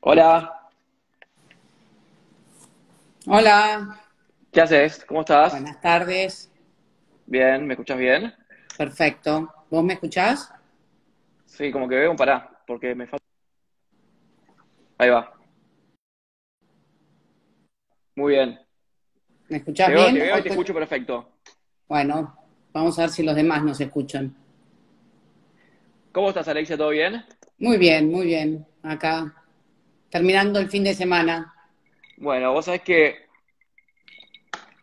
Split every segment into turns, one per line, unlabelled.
Hola,
Hola,
¿qué haces? ¿Cómo estás?
buenas tardes.
Bien, ¿me escuchas bien?
Perfecto. ¿Vos me escuchás?
Sí, como que veo un pará, porque me falta. Ahí va. Muy bien.
¿Me escuchás
Te
bien?
veo y te escucho perfecto.
Bueno, vamos a ver si los demás nos escuchan.
¿Cómo estás, Alexia? ¿Todo bien?
Muy bien, muy bien. Acá, terminando el fin de semana.
Bueno, vos sabés que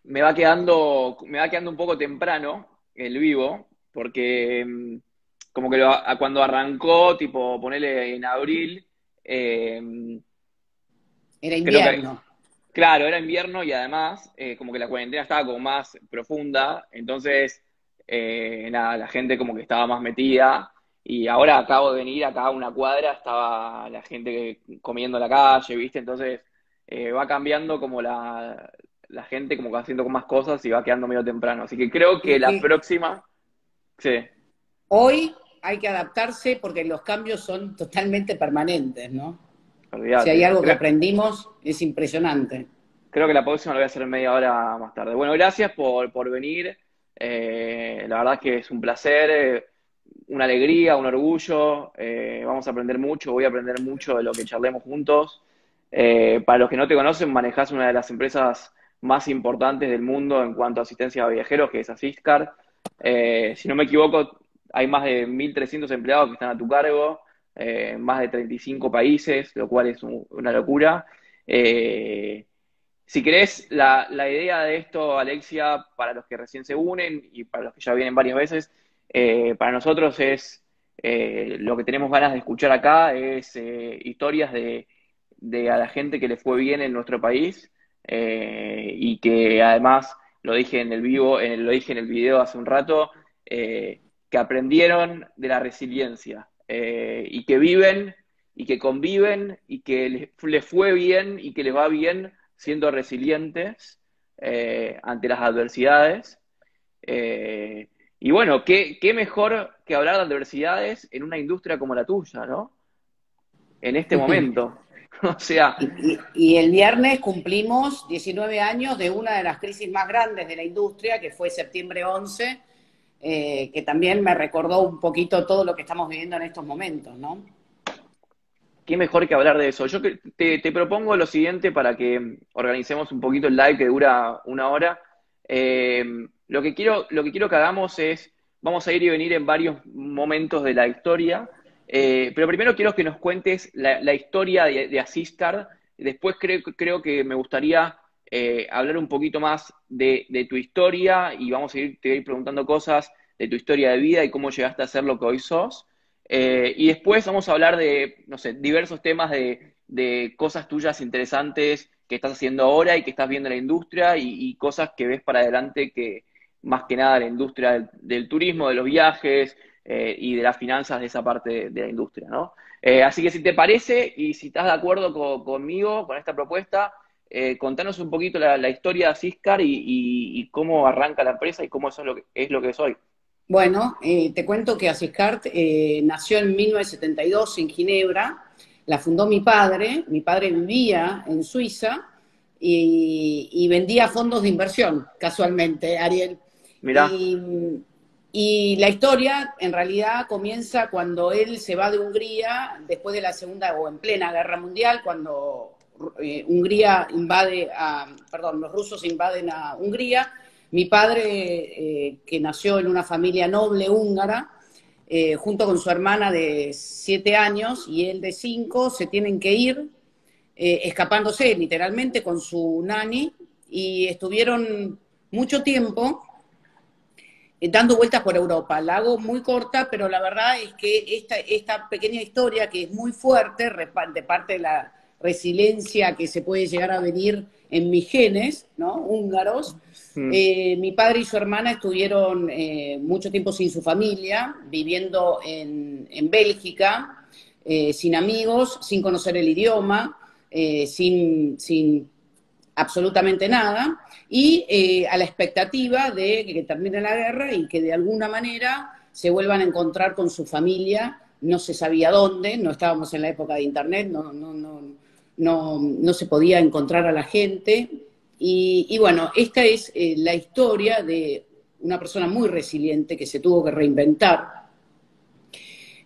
me va quedando un poco temprano el vivo, porque como que cuando arrancó, tipo, ponele en abril, eh,
Era
creo que
invierno.
claro, era invierno y además como que la cuarentena estaba como más profunda, entonces nada, la gente como que estaba más metida y ahora acabo de venir acá a una cuadra, estaba la gente comiendo en la calle, ¿viste? Entonces va cambiando como la gente como que haciendo más cosas y va quedando medio temprano, así que creo que
Es
la
que
próxima, sí,
hoy hay que adaptarse porque los cambios son totalmente permanentes, ¿no? Si hay
olvídate.
algo que
Creo,
aprendimos, es impresionante.
Creo que la próxima lo voy a hacer media hora más tarde. Bueno, gracias por venir. La verdad es que es un placer, una alegría, un orgullo. Vamos a aprender mucho, voy a aprender mucho de lo que charlemos juntos. Para los que no te conocen, manejás una de las empresas más importantes del mundo en cuanto a asistencia a viajeros, que es Asistcar. Si no me equivoco, hay más de 1.300 empleados que están a tu cargo, en más de 35 países, lo cual es una locura. Eh, si querés, la idea de esto, Alexia, para los que recién se unen y para los que ya vienen varias veces, para nosotros es lo que tenemos ganas de escuchar acá, es historias de a la gente que le fue bien en nuestro país y que además, lo dije en el vivo, lo dije en el video hace un rato, que aprendieron de la resiliencia y que viven y que conviven y que les fue bien y que les va bien siendo resilientes ante las adversidades. Eh, y bueno, ¿qué mejor que hablar de adversidades en una industria como la tuya, ¿no? En este momento. O sea,
Y el viernes cumplimos 19 años de una de las crisis más grandes de la industria, que fue septiembre 11, que también me recordó un poquito todo lo que estamos viviendo en estos momentos, ¿no?
qué mejor que hablar de eso. Yo te propongo lo siguiente para que organicemos un poquito el live que dura una hora. Eh, lo que quiero que hagamos es, vamos a ir y venir en varios momentos de la historia, pero primero quiero que nos cuentes la historia de Asistar. Después creo que me gustaría hablar un poquito más de tu historia y vamos a te voy a ir preguntando cosas de tu historia de vida y cómo llegaste a ser lo que hoy sos. Y después vamos a hablar de, no sé, diversos temas de cosas tuyas interesantes que estás haciendo ahora y que estás viendo en la industria y cosas que ves para adelante que, más que nada, la industria del turismo, de los viajes y de las finanzas de esa parte de la industria, ¿no? Así que si te parece y si estás de acuerdo conmigo, con esta propuesta, contanos un poquito la historia de Siscar y cómo arranca la empresa y cómo eso es lo que es hoy.
Bueno, te cuento que Asiscart nació en 1972 en Ginebra, la fundó mi padre vivía en Suiza y vendía fondos de inversión, casualmente, Ariel.
Mirá,
Y, y la historia en realidad comienza cuando él se va de Hungría después de la Segunda o en plena Guerra Mundial, cuando Hungría perdón, los rusos invaden a Hungría. Mi padre, que nació en una familia noble húngara, junto con su hermana de 7 años y él de 5, se tienen que ir, escapándose literalmente con su nani, y estuvieron mucho tiempo dando vueltas por Europa. La hago muy corta, pero la verdad es que esta pequeña historia, que es muy fuerte, de parte de la resiliencia que se puede llegar a venir en mis genes, ¿no? Húngaros.
mm,
Mi padre y su hermana estuvieron mucho tiempo sin su familia, viviendo en Bélgica, sin amigos, sin conocer el idioma, sin absolutamente nada, y a la expectativa de que termine la guerra y que de alguna manera se vuelvan a encontrar con su familia. No se sabía dónde, no estábamos en la época de internet, no se podía encontrar a la gente. Y bueno, esta es la historia de una persona muy resiliente que se tuvo que reinventar.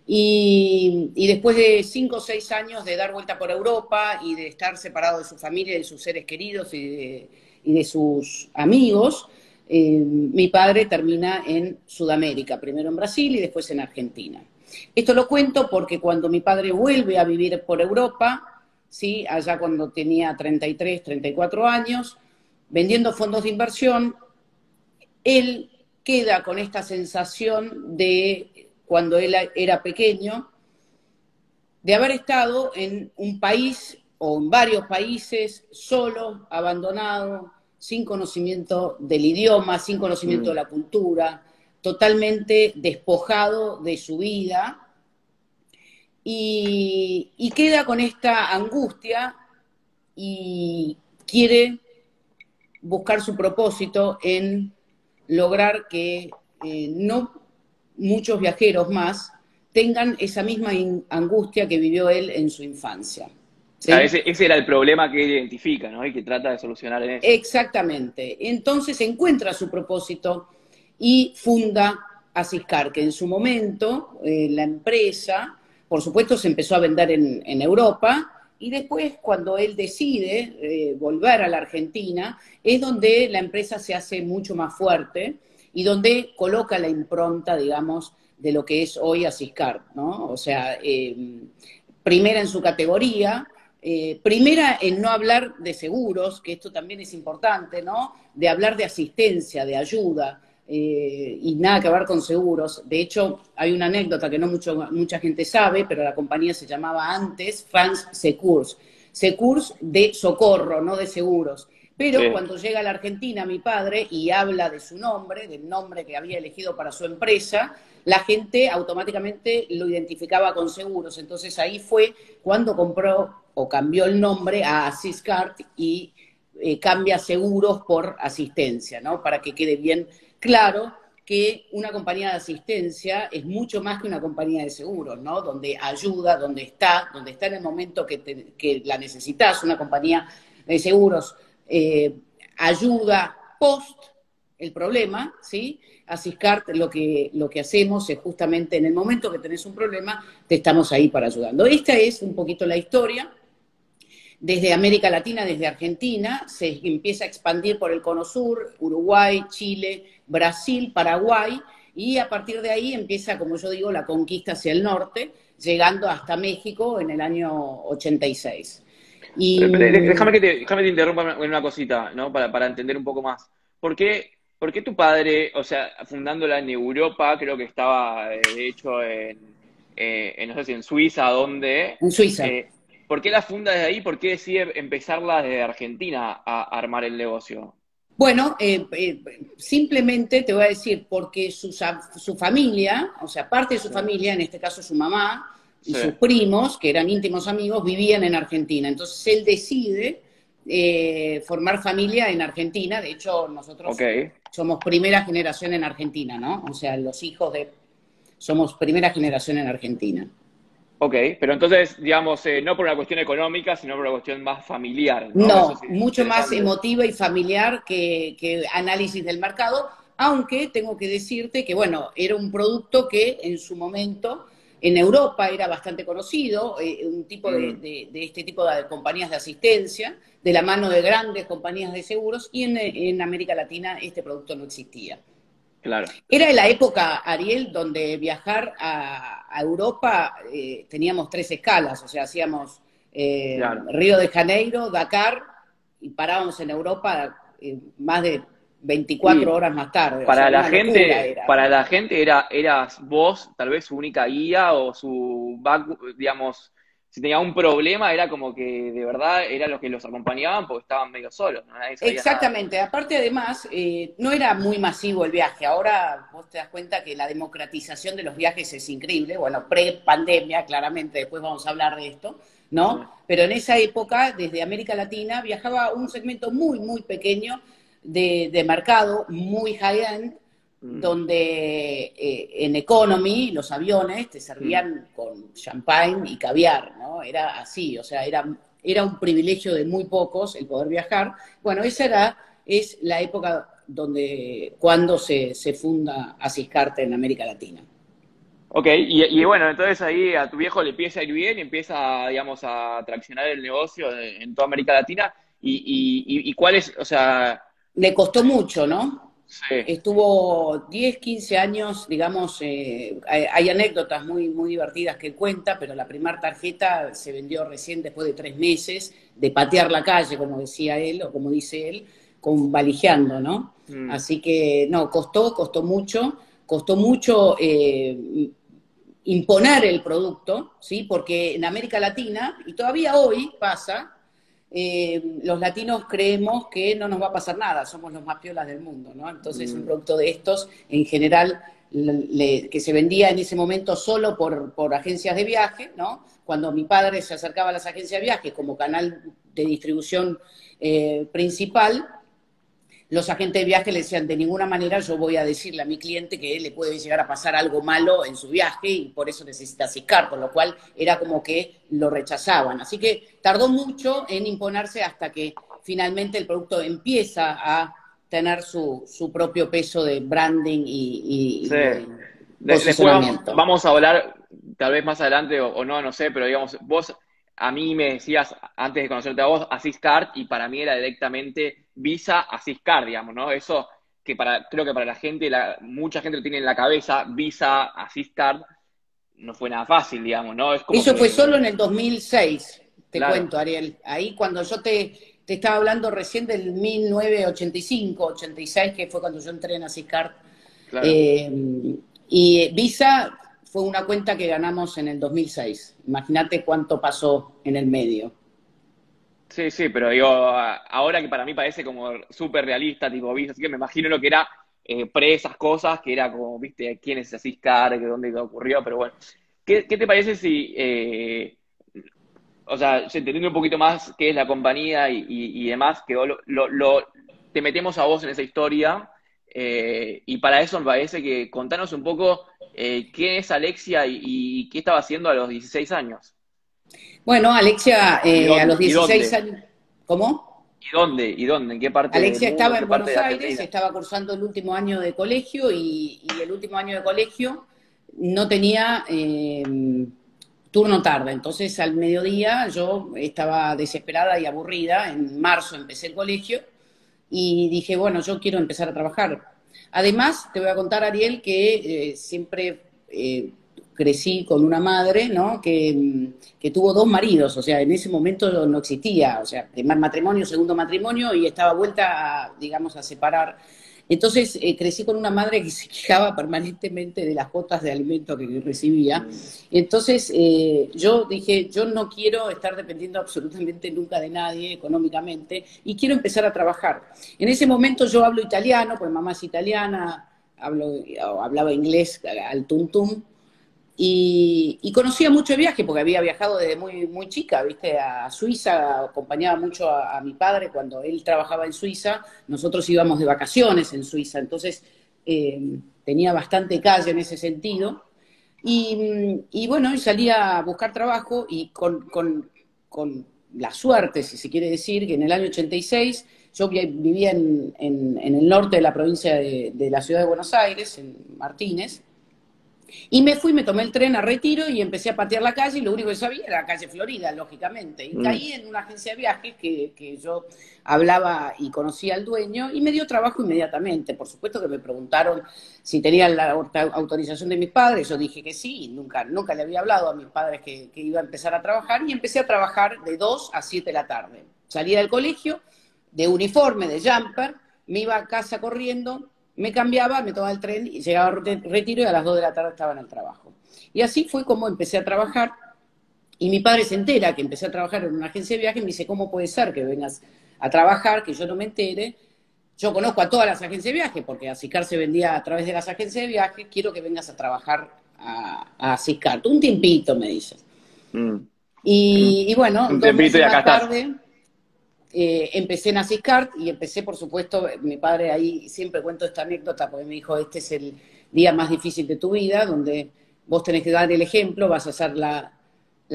Y después de 5 o 6 años de dar vuelta por Europa y de estar separado de su familia, de sus seres queridos y de sus amigos, mi padre termina en Sudamérica, primero en Brasil y después en Argentina. Esto lo cuento porque cuando mi padre vuelve a vivir por Europa, ¿sí? Allá cuando tenía 33, 34 años, vendiendo fondos de inversión, él queda con esta sensación de cuando él era pequeño, de haber estado en un país o en varios países solo, abandonado, sin conocimiento del idioma, sin conocimiento de la cultura, totalmente despojado de su vida, y queda con esta angustia y quiere buscar su propósito en lograr que no muchos viajeros más tengan esa misma angustia que vivió él en su infancia. ¿Sí?
Claro, ese era el problema que él identifica, ¿no? Y que trata de solucionar en eso.
Exactamente. Entonces encuentra su propósito y funda Asiscar, que en su momento la empresa, por supuesto, se empezó a vender en Europa, y después cuando él decide volver a la Argentina, es donde la empresa se hace mucho más fuerte y donde coloca la impronta, digamos, de lo que es hoy Asiscar, ¿no? O sea, primera en su categoría, primera en no hablar de seguros, que esto también es importante, ¿no? De hablar de asistencia, de ayuda, y nada que ver con seguros. De hecho, hay una anécdota que no mucha gente sabe, pero la compañía se llamaba antes France Secours. Secours de socorro, no de seguros. Pero
Sí.
cuando llega a la Argentina mi padre y habla de su nombre, del nombre que había elegido para su empresa, la gente automáticamente lo identificaba con seguros. Entonces ahí fue cuando compró o cambió el nombre a Asiscard y cambia seguros por asistencia, ¿no? Para que quede bien claro que una compañía de asistencia es mucho más que una compañía de seguros, ¿no? Donde ayuda, donde está en el momento que la necesitas. Una compañía de seguros ayuda post el problema, ¿sí? Asiscar, lo que hacemos es justamente en el momento que tenés un problema, te estamos ahí para ayudando. Esta es un poquito la historia. Desde América Latina, desde Argentina, se empieza a expandir por el Cono Sur, Uruguay, Chile, Brasil, Paraguay, y a partir de ahí empieza, como yo digo, la conquista hacia el norte, llegando hasta México en el año 86.
Déjame que te interrumpa en una cosita, ¿no? Para entender un poco más. ¿Por qué tu padre, o sea, fundándola en Europa, creo que estaba, de hecho, no sé si en Suiza, ¿dónde?
En Suiza.
¿Por qué la funda desde ahí? ¿Por qué decide empezarla desde Argentina a armar el negocio?
Bueno, simplemente te voy a decir, porque su familia, o sea, parte de su
Sí,
familia, en este caso su mamá y
sí,
sus primos, que eran íntimos amigos, vivían en Argentina. Entonces él decide formar familia en Argentina. De hecho,
ok.
nosotros somos primera generación en Argentina, ¿no? O sea, los hijos somos primera generación en Argentina.
Ok, pero entonces, digamos, no por una cuestión económica, sino por una cuestión más familiar, ¿no? Eso
No,
sí es
mucho más
interesante.
emotiva y familiar que análisis del mercado, aunque tengo que decirte que, bueno, era un producto que en su momento en Europa era bastante conocido, un tipo
Mm,
de este tipo de compañías de asistencia, de la mano de grandes compañías de seguros, y en América Latina este producto no existía.
claro,
Era la época, Ariel, donde viajar a Europa teníamos 3 escalas, o sea, hacíamos
claro.
Río de Janeiro, Dakar, y parábamos en Europa más de 24
Y
horas más tarde, o sea, una locura era.
para la gente eras vos tal vez su única guía o digamos, si tenía un problema era como que de verdad era los que los acompañaban porque estaban medio solos, ¿no? Nadie sabía nada.
Exactamente, aparte además, no era muy masivo el viaje, ahora vos te das cuenta que la democratización de los viajes es increíble, bueno, pre-pandemia, claramente, después vamos a hablar de esto,
Sí.
¿no? Pero en esa época, desde América Latina, viajaba un segmento muy, muy pequeño de mercado, muy high-end,
Mm,
donde en economy los aviones te
mm,
servían con champagne y caviar, ¿no? Era así, o sea, era era un privilegio de muy pocos el poder viajar. Bueno, es la época cuando se funda Asiscarte en América Latina.
Ok, y bueno, entonces ahí a tu viejo le empieza a ir bien y empieza, digamos, a traccionar el negocio en toda América Latina. Y cuál es, o sea,
Le costó mucho, ¿no?
sí,
Estuvo 10, 15 años, digamos, hay anécdotas muy, muy divertidas que él cuenta, pero la primera tarjeta se vendió recién después de 3 meses de patear la calle, como decía él, o como dice él, con valijeando, ¿no?
mm,
Así que, no, costó mucho imponer el producto, ¿sí? Porque en América Latina, y todavía hoy pasa, los latinos creemos que no nos va a pasar nada, somos los más piolas del mundo, ¿no? Entonces un
mm,
producto de estos, en general, que se vendía en ese momento solo por agencias de viaje, ¿no? Cuando mi padre se acercaba a las agencias de viaje como canal de distribución principal, los agentes de viaje le decían, de ninguna manera yo voy a decirle a mi cliente que le puede llegar a pasar algo malo en su viaje y por eso necesita Ciscar, con lo cual era como que lo rechazaban. Así que tardó mucho en imponerse hasta que finalmente el producto empieza a tener su propio peso de branding
sí.
y de
Después
posicionamiento.
vamos a hablar, tal vez más adelante o no, no sé, pero digamos, vos a mí me decías, antes de conocerte a vos, Assistcard, y para mí era directamente Visa Assistcard, digamos, ¿no? Eso que creo que para la gente, mucha gente lo tiene en la cabeza, Visa Assistcard, no fue nada fácil, digamos, ¿no? Es como
Eso fue solo
que,
en el 2006, te
claro,
cuento, Ariel. Ahí cuando yo te estaba hablando recién del 1985, 86, que fue cuando yo entré en Asicart.
claro.
Eh, y Visa fue una cuenta que ganamos en el 2006. Imagínate cuánto pasó en el medio.
Sí, sí, pero digo, ahora que para mí parece como súper realista, tipo Visa, así que me imagino lo que era pre esas cosas, que era como, viste, quién es Asiscar, que dónde ocurrió, pero bueno. ¿Qué te parece si, o sea, entendiendo un poquito más qué es la compañía y demás, que te metemos a vos en esa historia, y para eso me parece que contanos un poco quién es Alexia y qué estaba haciendo a los 16 años?
Bueno, Alexia,
¿Y
a
dónde?
los
¿Y
16
dónde?
años, ¿cómo?
¿Y dónde? ¿Y dónde? ¿En qué parte del
Alexia
mundo? ¿En
estaba
qué
en
parte
Buenos
de
Aires,
Argentina?
estaba cursando el último año de colegio y el último año de colegio no tenía turno tarde. Entonces al mediodía yo estaba desesperada y aburrida. En marzo empecé el colegio y dije, bueno, yo quiero empezar a trabajar. Además, te voy a contar, Ariel, que siempre crecí con una madre, ¿no? Que tuvo 2 maridos, o sea, en ese momento no existía, o sea, primer matrimonio, segundo matrimonio, y estaba vuelta, digamos, a separar. Entonces, crecí con una madre que se quejaba permanentemente de las cuotas de alimento que recibía.
Mm,
Entonces, yo dije, yo no quiero estar dependiendo absolutamente nunca de nadie económicamente y quiero empezar a trabajar. En ese momento yo hablo italiano, pues mamá es italiana, hablaba inglés al tuntum, y conocía mucho el viaje porque había viajado desde muy, muy chica, ¿viste? A Suiza, acompañaba mucho a mi padre cuando él trabajaba en Suiza, nosotros íbamos de vacaciones en Suiza, entonces tenía bastante calle en ese sentido. Y bueno, y salí a buscar trabajo y con la suerte, si se quiere decir, que en el año 86 yo vivía en el norte de la provincia de la ciudad de Buenos Aires, en Martínez, y me fui, me tomé el tren a Retiro y empecé a patear la calle y lo único que sabía era la calle Florida, lógicamente. Y
mm,
caí en una agencia de viajes que yo hablaba y conocía al dueño y me dio trabajo inmediatamente. Por supuesto que me preguntaron si tenía la autorización de mis padres. Yo dije que sí, nunca le había hablado a mis padres que iba a empezar a trabajar y empecé a trabajar de 2 a 7 de la tarde. Salía del colegio, de uniforme, de jumper, me iba a casa corriendo, me cambiaba, me tomaba el tren y llegaba a Retiro y a las 2 de la tarde estaba en el trabajo. Y así fue como empecé a trabajar. Y mi padre se entera que empecé a trabajar en una agencia de viajes y me dice, ¿cómo puede ser que vengas a trabajar, que yo no me entere? Yo conozco a todas las agencias de viajes, porque Asiscar se vendía a través de las agencias de viajes, quiero que vengas a trabajar a Asiscar. Un tiempito, me dice.
mm.
Y bueno,
Un
dos
tempito
meses
y acá
más
estás.
tarde empecé en Asiscart y empecé, por supuesto, mi padre ahí, siempre cuento esta anécdota porque me dijo, este es el día más difícil de tu vida, donde vos tenés que dar el ejemplo, vas a ser la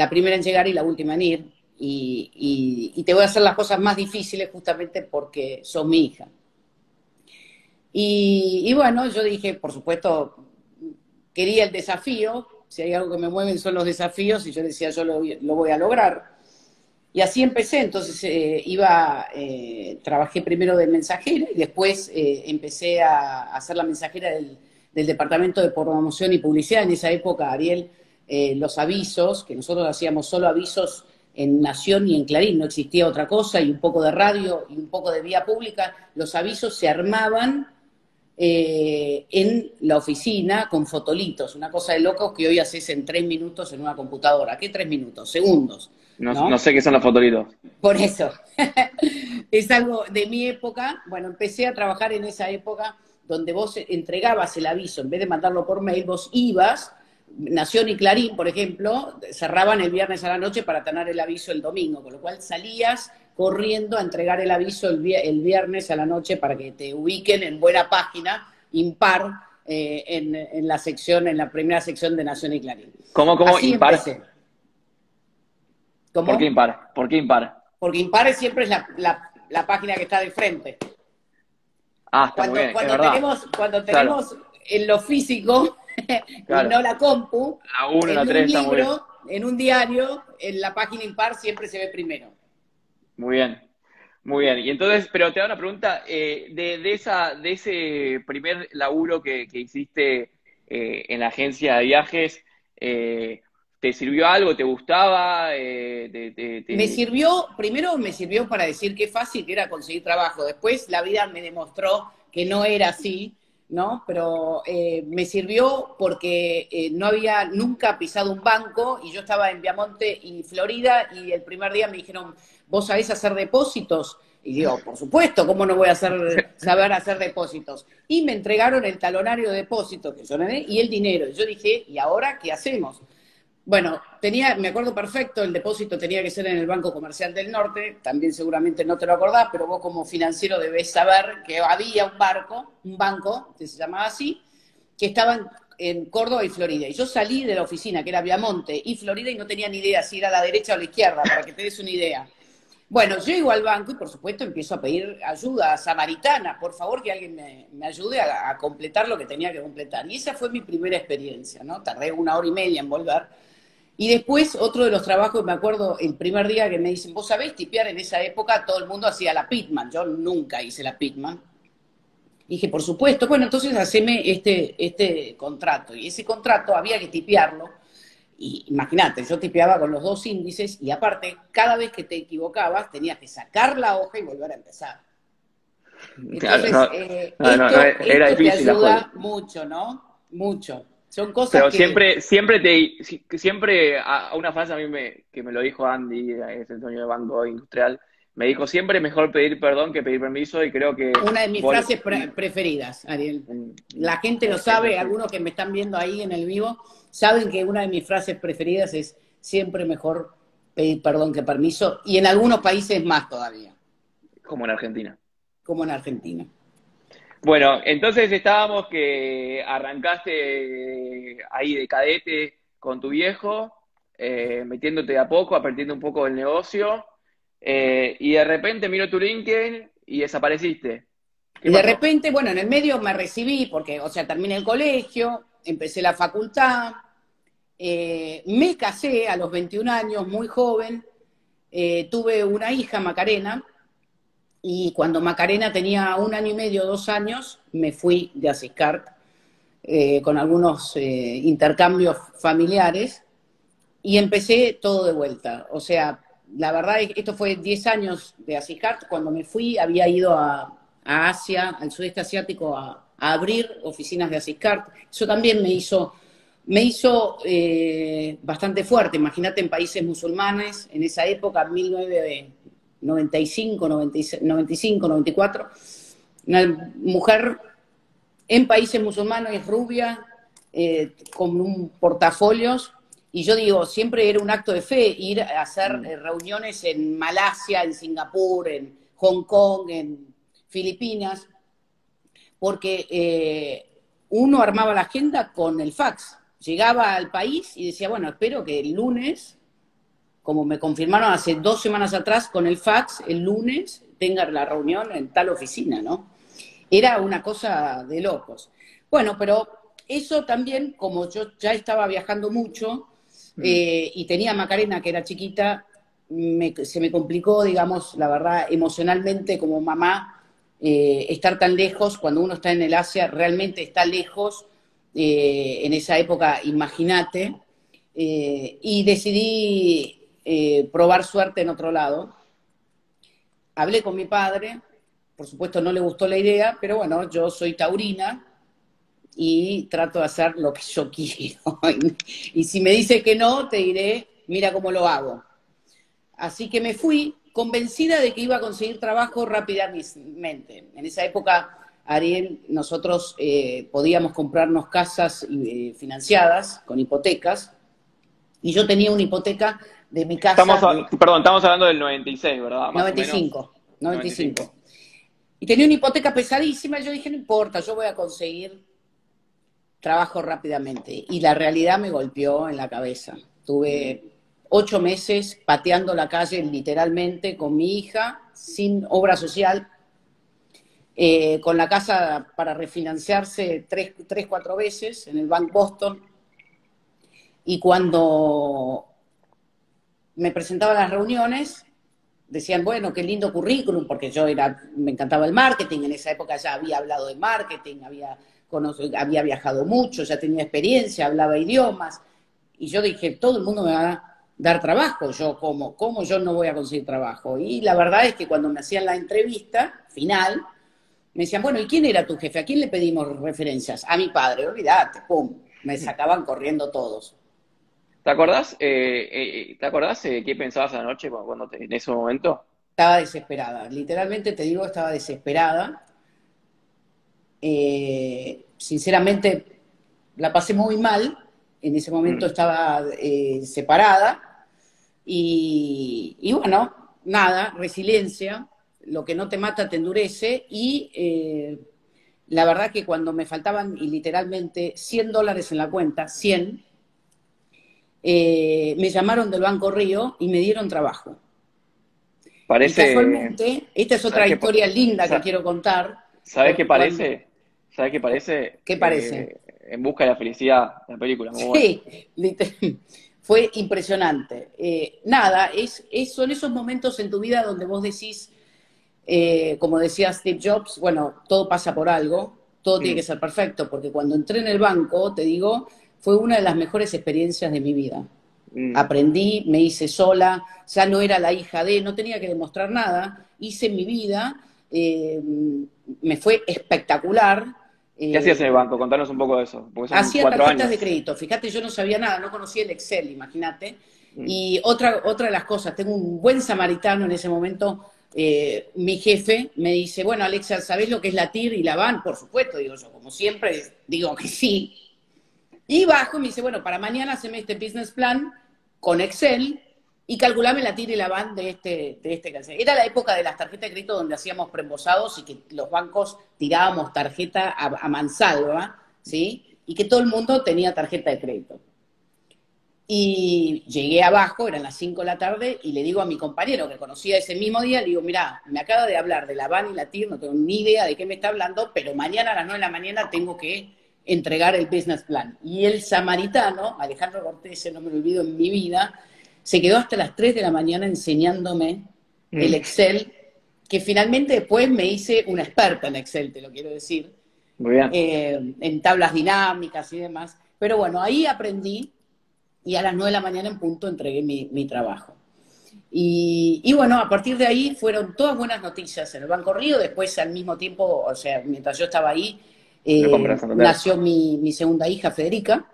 primera en llegar y la última en ir. y te voy a hacer las cosas más difíciles justamente porque sos mi hija. Y bueno, yo dije, por supuesto, quería el desafío, si hay algo que me mueven son los desafíos, y yo decía, yo lo voy a lograr. Y así empecé, entonces trabajé primero de mensajera y después empecé a hacer la mensajera del Departamento de Promoción y Publicidad. En esa época, Ariel, los avisos, que nosotros hacíamos solo avisos en Nación y en Clarín, no existía otra cosa, y un poco de radio y un poco de vía pública, los avisos se armaban en la oficina con fotolitos, una cosa de locos que hoy haces en 3 minutos en una computadora. ¿Qué 3 minutos? Segundos,
No, no
¿no?
sé qué son los fotolitos.
Por eso, es algo de mi época. Bueno, empecé a trabajar en esa época donde vos entregabas el aviso, en vez de mandarlo por mail, vos ibas, Nación y Clarín, por ejemplo, cerraban el viernes a la noche para tener el aviso el domingo, con lo cual salías corriendo a entregar el aviso el viernes a la noche para que te ubiquen en buena página, impar, en la sección, en la primera sección de Nación y Clarín.
¿Cómo
Así
impar?
empecé. ¿Cómo?
¿Por qué impar? ¿Por qué impar?
Porque impar siempre es la página que está de frente.
Ah, está muy bien, es verdad.
Cuando
Claro,
tenemos en lo físico y
claro.
no la compu,
La 1 y la
en
3
un
está muy bien.
libro, en un diario, en la página impar siempre se ve primero.
Muy bien. Muy bien. Y entonces, pero te hago una pregunta, de ese primer laburo que hiciste en la agencia de viajes, ¿te sirvió algo? ¿Te gustaba?
Primero me sirvió para decir qué fácil que era conseguir trabajo. Después la vida me demostró que no era así, ¿no? Pero me sirvió porque no había nunca pisado un banco y yo estaba en Viamonte y Florida y el primer día me dijeron, ¿vos sabés hacer depósitos? Y digo, por supuesto, ¿cómo no voy a saber hacer depósitos? Y me entregaron el talonario de depósito que yo le di y el dinero. Y yo dije, ¿y ahora qué hacemos? Bueno, me acuerdo perfecto, el depósito tenía que ser en el Banco Comercial del Norte, también seguramente no te lo acordás, pero vos como financiero debés saber que había un banco, que se llamaba así, que estaba en Córdoba y Florida. Y yo salí de la oficina, que era Viamonte y Florida, y no tenía ni idea si era a la derecha o a la izquierda, para que te des una idea. Bueno, llego al banco y por supuesto empiezo a pedir ayuda samaritana, por favor que alguien me ayude a completar lo que tenía que completar. Y esa fue mi primera experiencia, ¿no? Tardé 1 hora y media en volver. Y después, otro de los trabajos, me acuerdo, el primer día que me dicen, ¿vos sabés tipear? En esa época todo el mundo hacía la Pitman, yo nunca hice la Pitman. Dije, por supuesto, bueno, entonces haceme este contrato. Y ese contrato había que tipearlo. Y imagínate, yo tipeaba con los 2 índices y aparte, cada vez que te equivocabas, tenías que sacar la hoja y volver a empezar.
Claro,
Entonces,
era
esto te
difícil la
ayuda
juego.
mucho, ¿no? Mucho. Son cosas
Pero
que...
siempre a una frase a mí que me lo dijo Andy, es el dueño de Banco Industrial, me dijo, siempre mejor pedir perdón que pedir permiso, y creo que
Una de mis
vos,
frases preferidas, Ariel. La gente lo
es
sabe,
así.
algunos que me están viendo ahí en el vivo, saben que una de mis frases preferidas es siempre mejor pedir perdón que permiso, y en algunos países más todavía,
Como en Argentina.
como en Argentina.
Bueno, entonces estábamos que arrancaste ahí de cadete con tu viejo, metiéndote de a poco, aprendiendo un poco del negocio, y de repente miro tu LinkedIn y desapareciste. ¿Qué
Y de
pasó?
repente, bueno, en el medio me recibí, porque, o sea, terminé el colegio, empecé la facultad, me casé a los 21 años, muy joven, tuve una hija, Macarena, y cuando Macarena tenía 1 año y medio, 2 años, me fui de Asiscart con algunos intercambios familiares y empecé todo de vuelta. O sea, la verdad es que esto fue 10 años de Asiscart. Cuando me fui había ido a Asia, al sudeste asiático, a abrir oficinas de Asiscart. Eso también me hizo bastante fuerte. Imagínate en países musulmanes, en esa época, 1995, 96, 95, 94, una mujer en países musulmanes rubia, con un portafolios, y yo digo, siempre era un acto de fe ir a hacer
Mm.
reuniones en Malasia, en Singapur, en Hong Kong, en Filipinas, porque uno armaba la agenda con el fax. Llegaba al país y decía, bueno, espero que el lunes como me confirmaron hace 2 semanas atrás con el fax, el lunes tengan la reunión en tal oficina, ¿no? Era una cosa de locos. Bueno, pero eso también, como yo ya estaba viajando mucho y tenía a Macarena, que era chiquita, se me complicó, digamos, la verdad, emocionalmente como mamá, estar tan lejos. Cuando uno está en el Asia, realmente está lejos. En esa época, imagínate. Y decidí probar suerte en otro lado. Hablé con mi padre, por supuesto no le gustó la idea, pero bueno, yo soy taurina y trato de hacer lo que yo quiero. Y si me dice que no, te diré, mira cómo lo hago. Así que me fui convencida de que iba a conseguir trabajo rápidamente. En esa época, Ariel, nosotros podíamos comprarnos casas financiadas con hipotecas, y yo tenía una hipoteca de mi casa de
Perdón, estamos hablando del 96, ¿verdad? Más o menos.
95, 95.
95.
Y tenía una hipoteca pesadísima, y yo dije, no importa, yo voy a conseguir trabajo rápidamente. Y la realidad me golpeó en la cabeza. Tuve 8 meses pateando la calle literalmente con mi hija, sin obra social, con la casa para refinanciarse 4 veces en el Bank Boston. Y cuando me presentaba a las reuniones, decían, bueno, qué lindo currículum, porque me encantaba el marketing. En esa época ya había hablado de marketing, había viajado mucho, ya tenía experiencia, hablaba idiomas. Y yo dije, todo el mundo me va a dar trabajo. ¿Cómo yo no voy a conseguir trabajo? Y la verdad es que cuando me hacían la entrevista final, me decían, bueno, ¿y quién era tu jefe? ¿A quién le pedimos referencias? A mi padre, olvídate, pum, me sacaban corriendo todos.
¿Te acordás, qué pensabas anoche en ese momento?
Estaba desesperada, literalmente te digo, estaba desesperada. Sinceramente, la pasé muy mal. En ese momento estaba separada. Y bueno, nada, resiliencia. Lo que no te mata te endurece. Y la verdad que cuando me faltaban, y literalmente, $100 en la cuenta, 100, me llamaron del Banco Río y me dieron trabajo. Y casualmente, esta es otra historia linda que quiero contar.
¿Sabes qué parece? ¿Sabes qué parece?
¿Qué parece?
En busca de la felicidad, la película. Muy
Sí, fue impresionante. Nada, son esos momentos en tu vida donde vos decís, como decía Steve Jobs, bueno, todo pasa por algo, todo tiene que ser perfecto, porque cuando entré en el banco, te digo, fue una de las mejores experiencias de mi vida. Aprendí, me hice sola, ya no era la hija no tenía que demostrar nada, hice mi vida, me fue espectacular.
¿Qué hacías en el banco? Contanos un poco de eso.
Hacía tarjetas de crédito. Fíjate, yo no sabía nada, no conocía el Excel, imagínate. Y otra de las cosas, tengo un buen samaritano en ese momento. Mi jefe me dice, bueno, Alexa, ¿sabés lo que es la TIR y la VAN? Por supuesto, digo yo, como siempre, digo que sí. Y bajo y me dice, bueno, para mañana haceme este business plan con Excel y calculame la TIR y la VAN de este cancel. Era la época de las tarjetas de crédito donde hacíamos preembolsados y que los bancos tirábamos tarjeta a mansalva, ¿sí? Y que todo el mundo tenía tarjeta de crédito. Y llegué abajo, eran las 5 de la tarde, y le digo a mi compañero que conocía ese mismo día, le digo, mirá, me acaba de hablar de la VAN y la TIR, no tengo ni idea de qué me está hablando, pero mañana a las 9 de la mañana tengo que entregar el business plan. Y el samaritano, Alejandro Cortés, no me lo olvido en mi vida, se quedó hasta las 3 de la mañana enseñándome el Excel, que finalmente después me hice una experta en Excel, te lo quiero decir.
Muy bien.
En tablas dinámicas y demás. Pero bueno, ahí aprendí y a las 9 de la mañana en punto entregué mi trabajo. Y bueno, a partir de ahí fueron todas buenas noticias en el Banco Río. Después, al mismo tiempo, o sea, mientras yo estaba ahí, nació mi segunda hija, Federica.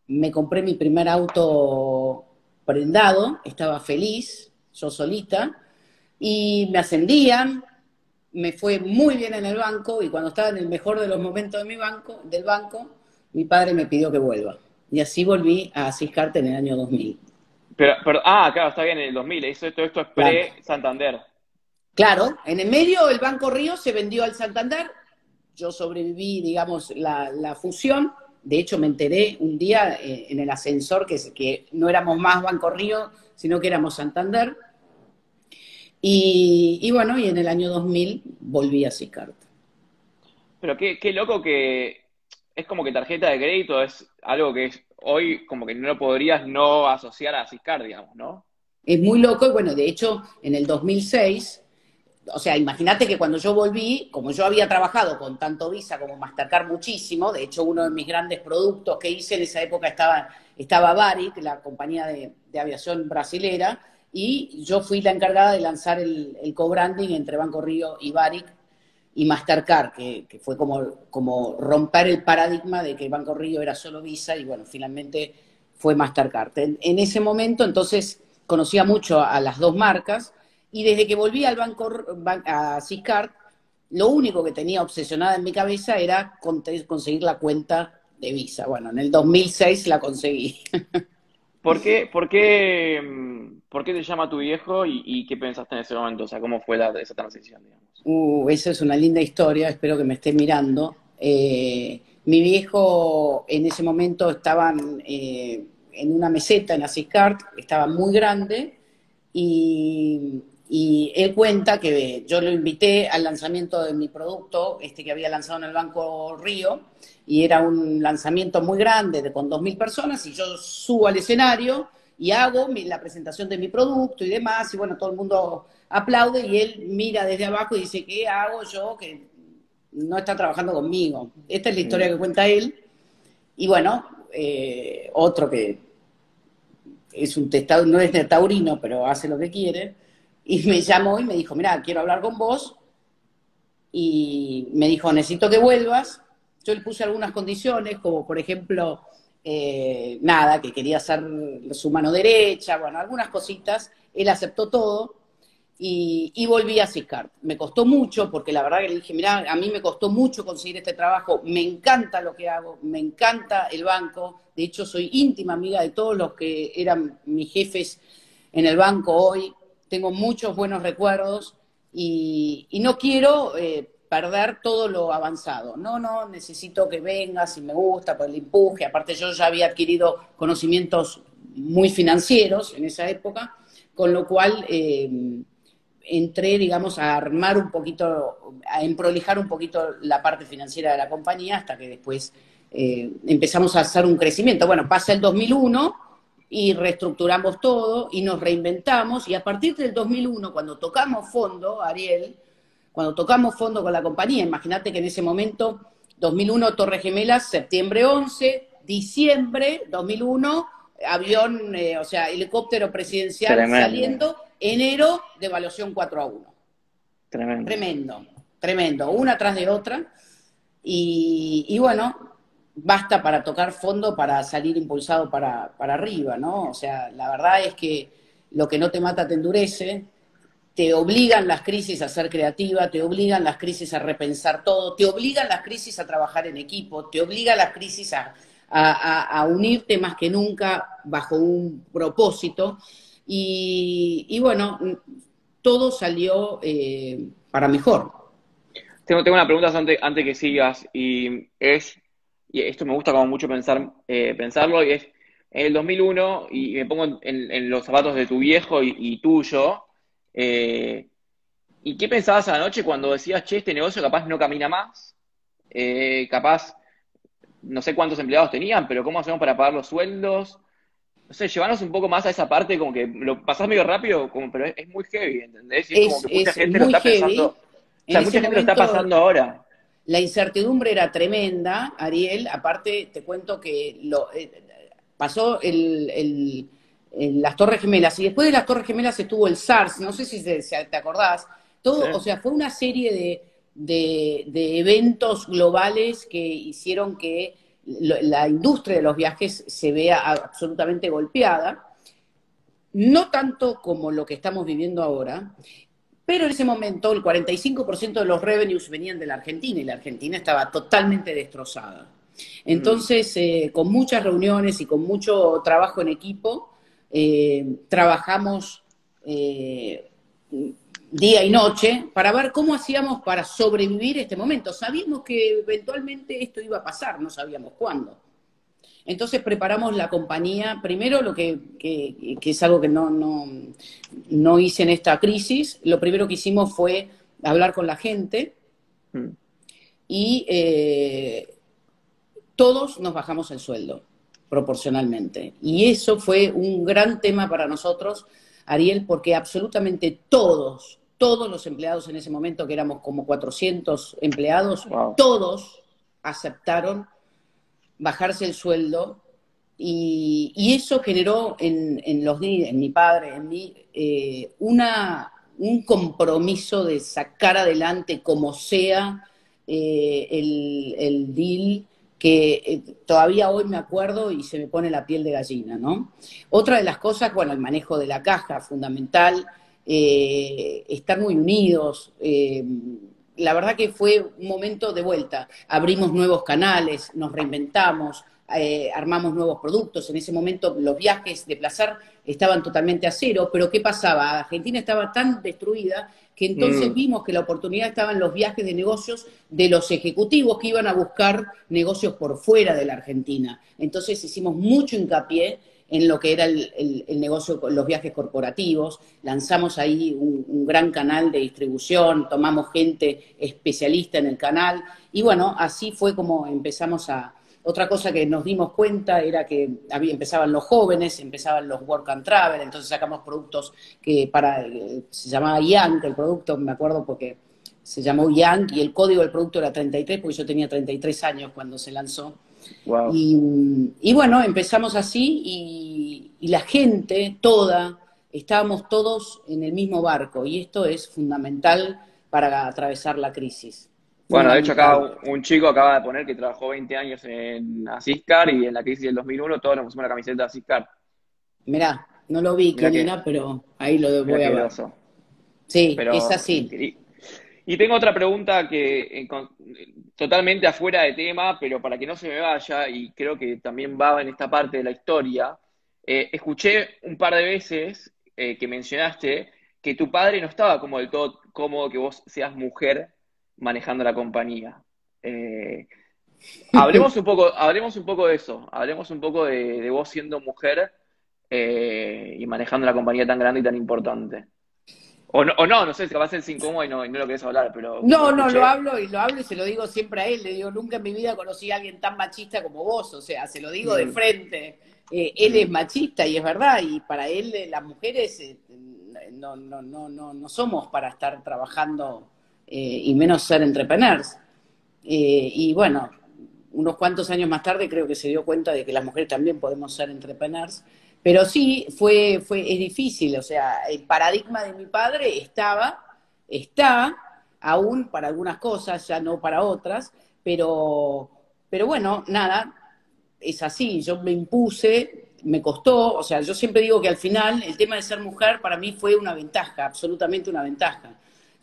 Me compré mi primer auto prendado, estaba feliz, yo solita, y me ascendían, me fue muy bien en el banco, y cuando estaba en el mejor de los momentos del banco, mi padre me pidió que vuelva. Y así volví a Siscarte en el año 2000.
Claro, está bien, en el 2000, todo esto es pre-Santander.
Claro, en el medio el Banco Río se vendió al Santander, yo sobreviví, digamos, la fusión. De hecho, me enteré un día en el ascensor que no éramos más Banco Río, sino que éramos Santander. Y bueno, y en el año 2000 volví a Sicart.
Pero qué loco que es como que tarjeta de crédito es algo que es hoy como que no lo podrías no asociar a Siscar, digamos, ¿no?
Es muy loco, y bueno, de hecho, en el 2006, o sea, imagínate que cuando yo volví, como yo había trabajado con tanto Visa como Mastercard muchísimo, de hecho uno de mis grandes productos que hice en esa época estaba Varig, la compañía de aviación brasilera, y yo fui la encargada de lanzar el co-branding entre Banco Río y Varig y Mastercard, que fue como romper el paradigma de que Banco Río era solo Visa, y bueno, finalmente fue Mastercard. En ese momento, entonces, conocía mucho a las dos marcas, y desde que volví al a Siscard, lo único que tenía obsesionada en mi cabeza era conseguir la cuenta de Visa. Bueno, en el 2006 la conseguí.
¿Por qué te llama tu viejo y qué pensaste en ese momento? O sea, ¿cómo fue esa transición, digamos?
Esa es una linda historia, espero que me esté mirando. Mi viejo en ese momento estaban en una meseta en Asiscard, estaba muy grande, y él cuenta que yo lo invité al lanzamiento de mi producto, que había lanzado en el Banco Río, y era un lanzamiento muy grande, con 2000 personas, y yo subo al escenario y hago la presentación de mi producto y demás, y bueno, todo el mundo aplaude, y él mira desde abajo y dice, ¿qué hago yo que no está trabajando conmigo? Esta es la historia que cuenta él. Y bueno, otro que es no es taurino, pero hace lo que quiere, y me llamó y me dijo, mira, quiero hablar con vos, y me dijo, necesito que vuelvas. Yo le puse algunas condiciones, como por ejemplo, nada, que quería ser su mano derecha, bueno, algunas cositas. Él aceptó todo, y volví a Siscart. Me costó mucho, porque la verdad que le dije, mirá, a mí me costó mucho conseguir este trabajo, me encanta lo que hago, me encanta el banco, de hecho soy íntima amiga de todos los que eran mis jefes en el banco hoy, tengo muchos buenos recuerdos, y no quiero perder todo lo avanzado. No, necesito que vengas, y me gusta por el empuje. Aparte yo ya había adquirido conocimientos muy financieros en esa época, con lo cual entré, digamos, a armar un poquito, a emprolijar un poquito la parte financiera de la compañía, hasta que después empezamos a hacer un crecimiento. Bueno, pasa el 2001 y reestructuramos todo y nos reinventamos, y a partir del 2001, cuando tocamos fondo, Ariel, cuando tocamos fondo con la compañía, imagínate que en ese momento, 2001 Torre Gemelas, septiembre 11, diciembre 2001, avión, o sea, helicóptero presidencial
Tremendo,
saliendo, enero, devaluación 4-1.
tremendo.
Tremendo, tremendo, una tras de otra. Y bueno, basta para tocar fondo para salir impulsado para arriba, ¿no? O sea, la verdad es que lo que no te mata te endurece, te obligan las crisis a ser creativa, te obligan las crisis a repensar todo, te obligan las crisis a trabajar en equipo, te obligan las crisis a unirte más que nunca bajo un propósito. Y bueno, todo salió para mejor.
Tengo una pregunta antes que sigas, y esto me gusta como mucho pensarlo, y es, en el 2001, y me pongo en los zapatos de tu viejo y tuyo, eh, ¿y qué pensabas a la noche cuando decías, che, este negocio capaz no camina más? Capaz, no sé cuántos empleados tenían, pero ¿cómo hacemos para pagar los sueldos? No sé, llevarnos un poco más a esa parte, como que lo pasás medio rápido, pero es muy heavy, ¿entendés? Y es como que mucha
Es
gente lo
muy
está pensando,
heavy.
o
En
sea,
ese
mucha gente lo está
momento
pasando ahora.
la incertidumbre era tremenda, Ariel. Aparte, te cuento que pasó las Torres Gemelas, y después de las Torres Gemelas estuvo el SARS, no sé si te acordás.
Sí.
Todo, o sea, fue una serie de eventos globales que hicieron que la industria de los viajes se vea absolutamente golpeada. No tanto como lo que estamos viviendo ahora, pero en ese momento el 45% de los revenues venían de la Argentina, y la Argentina estaba totalmente destrozada.
Mm.
Entonces, con muchas reuniones y con mucho trabajo en equipo, trabajamos día y noche para ver cómo hacíamos para sobrevivir este momento. Sabíamos que eventualmente esto iba a pasar, no sabíamos cuándo. Entonces preparamos la compañía, primero lo que es algo que no hice en esta crisis, lo primero que hicimos fue hablar con la gente
Mm.
y todos nos bajamos el sueldo proporcionalmente. Y eso fue un gran tema para nosotros, Ariel, porque absolutamente todos los empleados en ese momento, que éramos como 400 empleados,
Wow.
todos aceptaron bajarse el sueldo y eso generó en mi padre, en mí, un compromiso de sacar adelante como sea el deal que todavía hoy me acuerdo y se me pone la piel de gallina, ¿no? Otra de las cosas, bueno, el manejo de la caja, fundamental, estar muy unidos, la verdad que fue un momento de vuelta. Abrimos nuevos canales, nos reinventamos, armamos nuevos productos. En ese momento los viajes de placer estaban totalmente a cero, pero ¿qué pasaba? Argentina estaba tan destruida que entonces
Mm.
vimos que la oportunidad estaba en los viajes de negocios de los ejecutivos que iban a buscar negocios por fuera de la Argentina. Entonces hicimos mucho hincapié en lo que era el negocio, los viajes corporativos, lanzamos ahí un gran canal de distribución, tomamos gente especialista en el canal, y bueno, así fue como empezamos a... Otra cosa que nos dimos cuenta era que empezaban los jóvenes, empezaban los work and travel, entonces sacamos productos que se llamaba Young, el producto, me acuerdo porque se llamó Young, y el código del producto era 33, porque yo tenía 33 años cuando se lanzó.
Wow.
Y bueno, empezamos así y la gente toda, estábamos todos en el mismo barco y esto es fundamental para atravesar la crisis.
Bueno, de hecho acá
Fundamental.
un chico acaba de poner que trabajó 20 años en Asiscar y en la crisis del 2001 todos nos pusimos la camiseta de Asiscar.
Mirá, no lo vi
Mira
quién
que,
era, pero ahí lo
mira
voy a
qué
ver.
groso.
Sí, es
Pero
así.
increíble. Y tengo otra pregunta que totalmente afuera de tema, pero para que no se me vaya, y creo que también va en esta parte de la historia, escuché un par de veces que mencionaste que tu padre no estaba como del todo cómodo que vos seas mujer manejando la compañía. Eh, hablemos un poco de eso, hablemos un poco de vos siendo mujer y manejando la compañía tan grande y tan importante. O no, no sé, capaz es incómodo y no lo querés hablar, pero como lo
No,
escuché.
lo hablo y se lo digo siempre a él. Le digo, nunca en mi vida conocí a alguien tan machista como vos. O sea, se lo digo de
Mm,
frente. Él es
mm,
machista y es verdad. Y para él, las mujeres no somos para estar trabajando y menos ser entrepreneurs. Y bueno, unos cuantos años más tarde creo que se dio cuenta de que las mujeres también podemos ser entrepreneurs. Pero sí, es difícil. O sea, el paradigma de mi padre está aún para algunas cosas, ya no para otras, pero bueno, nada, es así, yo me impuse, me costó, o sea, yo siempre digo que al final el tema de ser mujer para mí fue una ventaja, absolutamente una ventaja.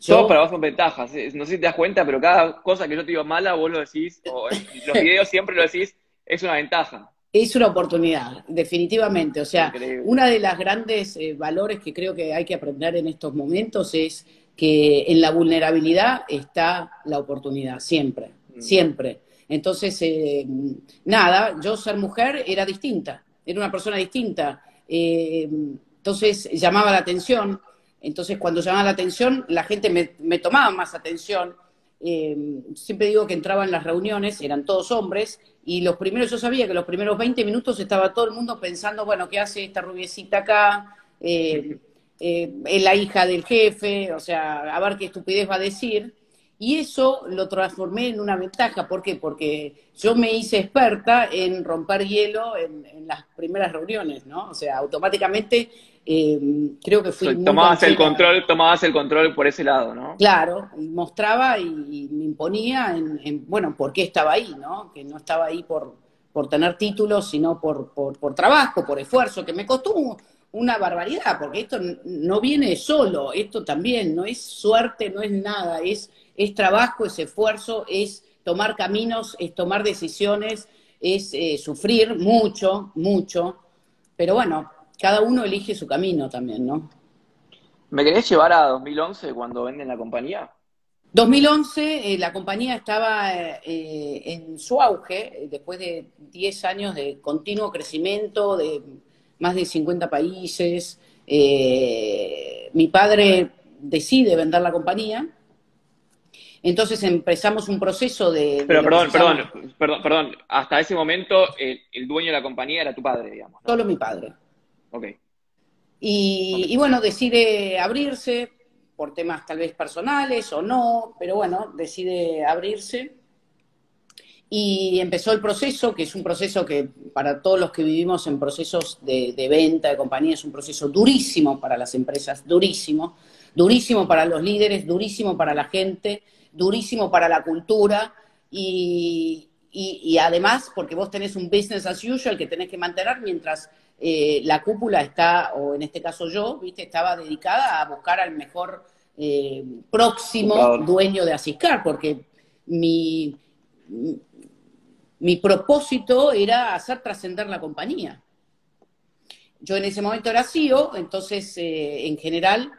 Todo para
Yo
vos son ventajas. No sé si te das cuenta, pero cada cosa que yo te digo mala, vos lo decís, o en los videos siempre lo decís, es una ventaja.
Es una oportunidad, definitivamente. O sea,
Increíble.
una de las grandes valores que creo que hay que aprender en estos momentos es que en la vulnerabilidad está la oportunidad, siempre,
Mm.
siempre. Entonces, nada, yo ser mujer era distinta, era una persona distinta. Entonces, llamaba la atención. Entonces, cuando llamaba la atención, la gente me tomaba más atención. Siempre digo que entraba en las reuniones, eran todos hombres, y yo sabía que los primeros 20 minutos estaba todo el mundo pensando, bueno, ¿qué hace esta rubiecita acá? Es la hija del jefe, o sea, a ver qué estupidez va a decir. Y eso lo transformé en una ventaja. ¿Por qué? Porque yo me hice experta en romper hielo en las primeras reuniones, ¿no? O sea, automáticamente creo que fui muy canchera.
Tomabas el control por ese lado, ¿no?
Claro, y mostraba y me imponía bueno, por qué estaba ahí, ¿no? Que no estaba ahí por tener títulos, sino por trabajo, por esfuerzo, que me costó una barbaridad, porque esto no viene solo, esto también, no es suerte, no es nada, es trabajo, es esfuerzo, es tomar caminos, es tomar decisiones, es sufrir mucho, mucho, pero bueno, cada uno elige su camino también, ¿no?
¿Me querés llevar a 2011 cuando venden la compañía?
2011, la compañía estaba en su auge, después de 10 años de continuo crecimiento, de más de 50 países. Mi padre decide vender la compañía, entonces empezamos un proceso de
Pero
lo que se llama
perdón, hasta ese momento el dueño de la compañía era tu padre, digamos, ¿no?
solo mi padre.
Ok, ok.
Y bueno, decide abrirse por temas tal vez personales o no, pero bueno, decide abrirse y empezó el proceso, que es un proceso que para todos los que vivimos en procesos de venta de compañía es un proceso durísimo para las empresas, durísimo, durísimo para los líderes, durísimo para la gente, durísimo para la cultura y además porque vos tenés un business as usual que tenés que mantener mientras la cúpula está, o en este caso yo, ¿viste? Estaba dedicada a buscar al mejor próximo
Comprador.
dueño de Asiscar, porque mi, mi propósito era hacer trascender la compañía. Yo en ese momento era CEO, entonces en general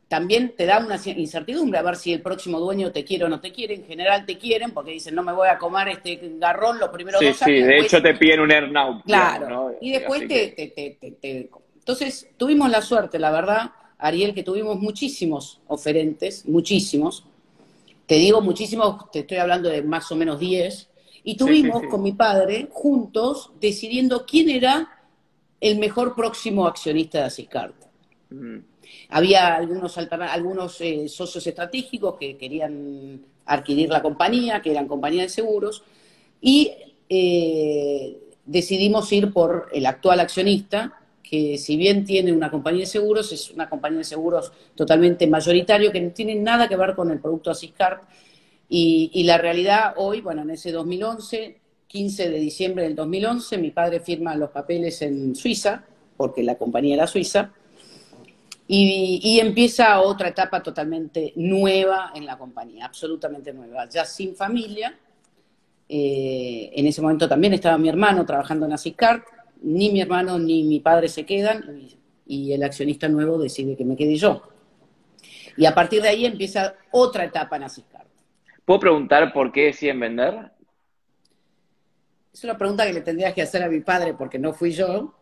también te da una incertidumbre a ver si el próximo dueño te quiere o no te quiere. En general te quieren porque dicen no me voy a comer este garrón los primeros
Sí,
2
sí,
años.
de
Después,
hecho te piden un earnout, digamos,
claro,
¿no?
y después
Así que,
Entonces tuvimos la suerte, la verdad, Ariel, que tuvimos muchísimos oferentes, muchísimos. Te digo muchísimos, te estoy hablando de más o menos 10. Y
sí, sí,
tuvimos
sí.
con mi padre juntos decidiendo quién era el mejor próximo accionista de Asiscard.
Mm.
Había algunos socios estratégicos que querían adquirir la compañía, que eran compañías de seguros, y decidimos ir por el actual accionista, que si bien tiene una compañía de seguros, es una compañía de seguros totalmente mayoritario, que no tiene nada que ver con el producto Asiscard. Y la realidad hoy, bueno, en ese 2011, 15 de diciembre del 2011, mi padre firma los papeles en Suiza, porque la compañía era suiza, y empieza otra etapa totalmente nueva en la compañía, absolutamente nueva, ya sin familia. En ese momento también estaba mi hermano trabajando en Asiscard, ni mi hermano ni mi padre se quedan, y el accionista nuevo decide que me quede yo. Y a partir de ahí empieza otra etapa en Asiscard.
¿Puedo preguntar por qué deciden vender?
Es una pregunta que le tendrías que hacer a mi padre porque no fui yo,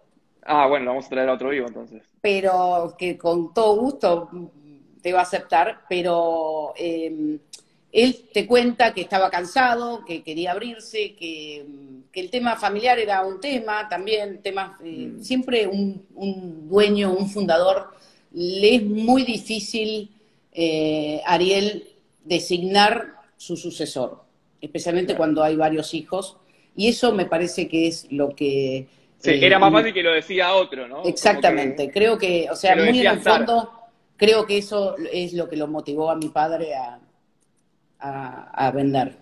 Ah, bueno, vamos a traer a otro vivo entonces.
pero que con todo gusto te va a aceptar, pero él te cuenta que estaba cansado, que quería abrirse, que el tema familiar era un tema también, siempre un dueño, un fundador, le es muy difícil, Ariel, designar su sucesor, especialmente
Claro.
cuando hay varios hijos, y eso me parece que es lo que
Sí, era más fácil que lo decía otro, ¿no? Como
exactamente, creo que, o
que
sea,
lo
muy en
decía
el
estar.
fondo, creo que eso es lo que lo motivó a mi padre a vender.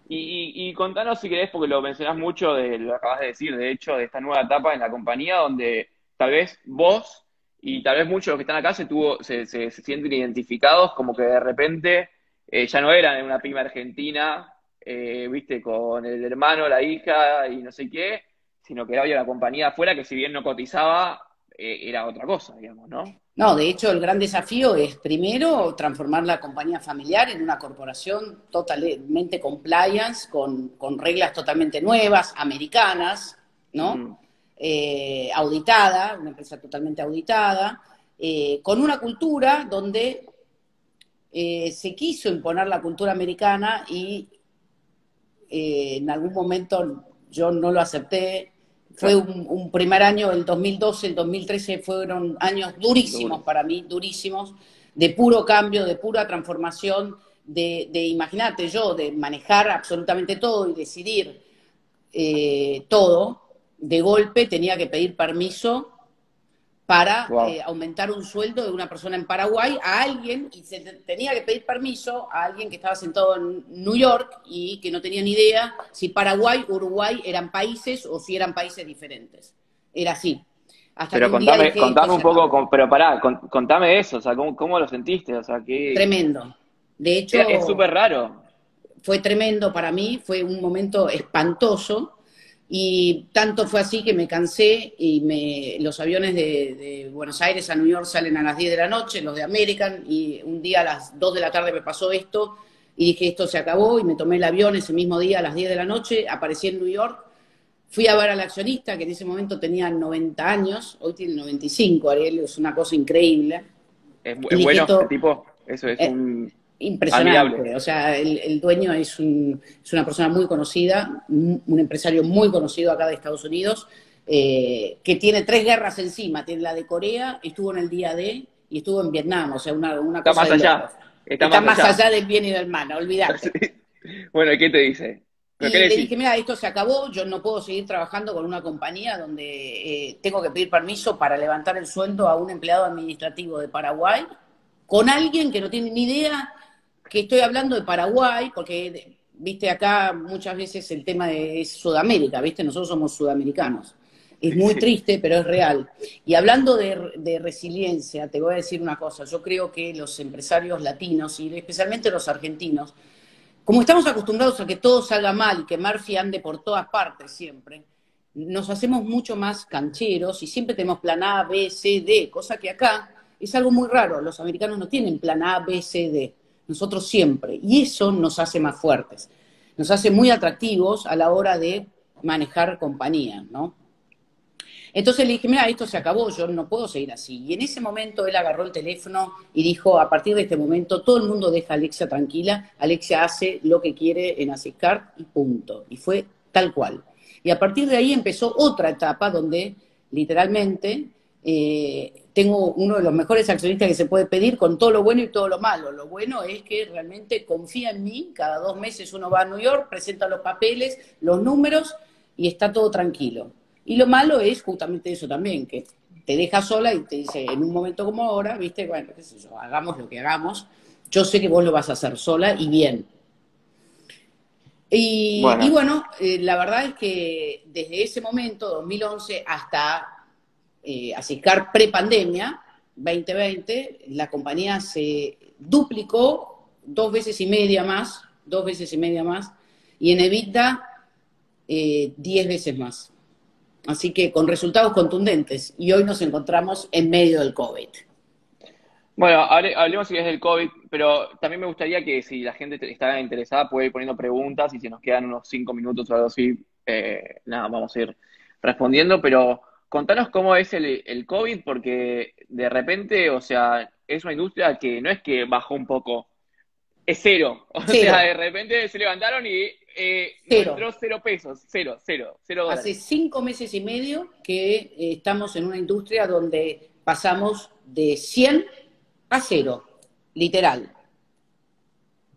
Y contanos si querés, porque lo mencionás mucho, lo acabas de decir, de hecho, de esta nueva etapa en la compañía, donde tal vez vos y tal vez muchos de los que están acá se sienten identificados, como que de repente ya no eran en una pyme argentina, viste, con el hermano, la hija y no sé qué, sino que había una compañía afuera que si bien no cotizaba, era otra cosa, digamos, ¿no?
No, de hecho, el gran desafío es primero transformar la compañía familiar en una corporación totalmente compliance, con reglas totalmente nuevas, americanas, ¿no?
Mm,
Auditada, una empresa totalmente auditada, con una cultura donde se quiso imponer la cultura americana y en algún momento yo no lo acepté. Fue
claro,
un primer año, el 2012, el 2013 fueron años durísimos
duro.
para mí, durísimos, de puro cambio, de pura transformación, imagínate yo, de manejar absolutamente todo y decidir todo, de golpe tenía que pedir permiso para
Wow.
aumentar un sueldo de una persona en Paraguay a alguien, y se tenía que pedir permiso a alguien que estaba sentado en New York y que no tenía ni idea si Paraguay, Uruguay eran países o si eran países diferentes. Era así. Hasta que
Pero
un día dije, esto
contame un
se
poco,
acabó.
pero pará, contame eso, o sea, ¿cómo lo sentiste? O sea,
Tremendo. De
es
hecho,
súper raro.
fue tremendo para mí, fue un momento espantoso. Y tanto fue así que me cansé y los aviones de Buenos Aires a New York salen a las 10 de la noche, los de American, y un día a las 2 de la tarde me pasó esto y dije esto se acabó y me tomé el avión ese mismo día a las 10 de la noche, aparecí en New York, fui a ver al accionista que en ese momento tenía 90 años, hoy tiene 95, Ariel, es una cosa increíble. Y
Es
dije
bueno el
esto,
tipo, eso es
eh,
un admirable.
impresionante, o sea, el dueño es una persona muy conocida, un empresario muy conocido acá de Estados Unidos, que tiene 3 guerras encima, tiene la de Corea, estuvo en el día D y estuvo en Vietnam, o sea, una
Está
cosa
más
de locos.
allá, está
Está
más
más
allá.
allá del bien y del mal, olvídate.
Bueno, ¿y qué te dice? ¿Pero qué
Y
le
le
decís?
dije, mira, esto se acabó, yo no puedo seguir trabajando con una compañía donde tengo que pedir permiso para levantar el sueldo a un empleado administrativo de Paraguay, con alguien que no tiene ni idea que estoy hablando de Paraguay, porque, viste, acá muchas veces el tema es Sudamérica, viste, nosotros somos sudamericanos. Es
Sí,
muy
sí.
triste, pero es real. Y hablando de resiliencia, te voy a decir una cosa, yo creo que los empresarios latinos, y especialmente los argentinos, como estamos acostumbrados a que todo salga mal y que Murphy ande por todas partes siempre, nos hacemos mucho más cancheros y siempre tenemos plan A, B, C, D, cosa que acá es algo muy raro. Los americanos no tienen plan A, B, C, D. Nosotros siempre. Y eso nos hace más fuertes. Nos hace muy atractivos a la hora de manejar compañía, ¿no? Entonces le dije, mira, esto se acabó, yo no puedo seguir así. Y en ese momento él agarró el teléfono y dijo, a partir de este momento todo el mundo deja a Alexia tranquila, Alexia hace lo que quiere en Asiscar y punto. Y fue tal cual. Y a partir de ahí empezó otra etapa donde literalmente tengo uno de los mejores accionistas que se puede pedir con todo lo bueno y todo lo malo. Lo bueno es que realmente confía en mí, cada 2 meses uno va a New York, presenta los papeles, los números y está todo tranquilo. Y lo malo es justamente eso también, que te deja sola y te dice, en un momento como ahora, viste, bueno, qué sé yo, hagamos lo que hagamos, yo sé que vos lo vas a hacer sola y bien. Y
Bueno,
bueno, la verdad es que desde ese momento, 2011, hasta Asiscar prepandemia, 2020, la compañía se duplicó 2 veces y media más, 2 veces y media más, y en EBITDA 10 veces más. Así que con resultados contundentes. Y hoy nos encontramos en medio del COVID.
bueno, hablemos si es del COVID, pero también me gustaría que si la gente está interesada puede ir poniendo preguntas y si nos quedan unos 5 minutos o algo así, nada, vamos a ir respondiendo, pero contanos cómo es el COVID, porque de repente, o sea, es una industria que no es que bajó un poco, es cero. O sea,
Cero,
de repente se levantaron y nos
cero.
entró 0 pesos, cero, cero, cero
Hace
dólares.
5 meses y medio que estamos en una industria donde pasamos de 100 a cero, literal.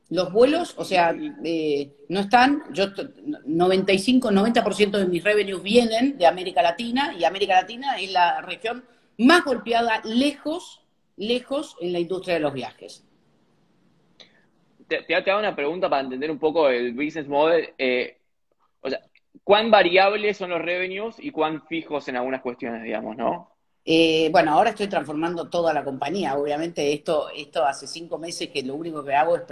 Los vuelos, o sea, no están, 90% de mis revenues vienen de América Latina y América Latina es la región más golpeada lejos, lejos en la industria de los viajes.
Te hago una pregunta para entender un poco el business model. O sea, ¿cuán variables son los revenues y cuán fijos en algunas cuestiones, digamos, ¿no?
Bueno, ahora estoy transformando toda la compañía. Obviamente esto hace 5 meses que lo único que hago es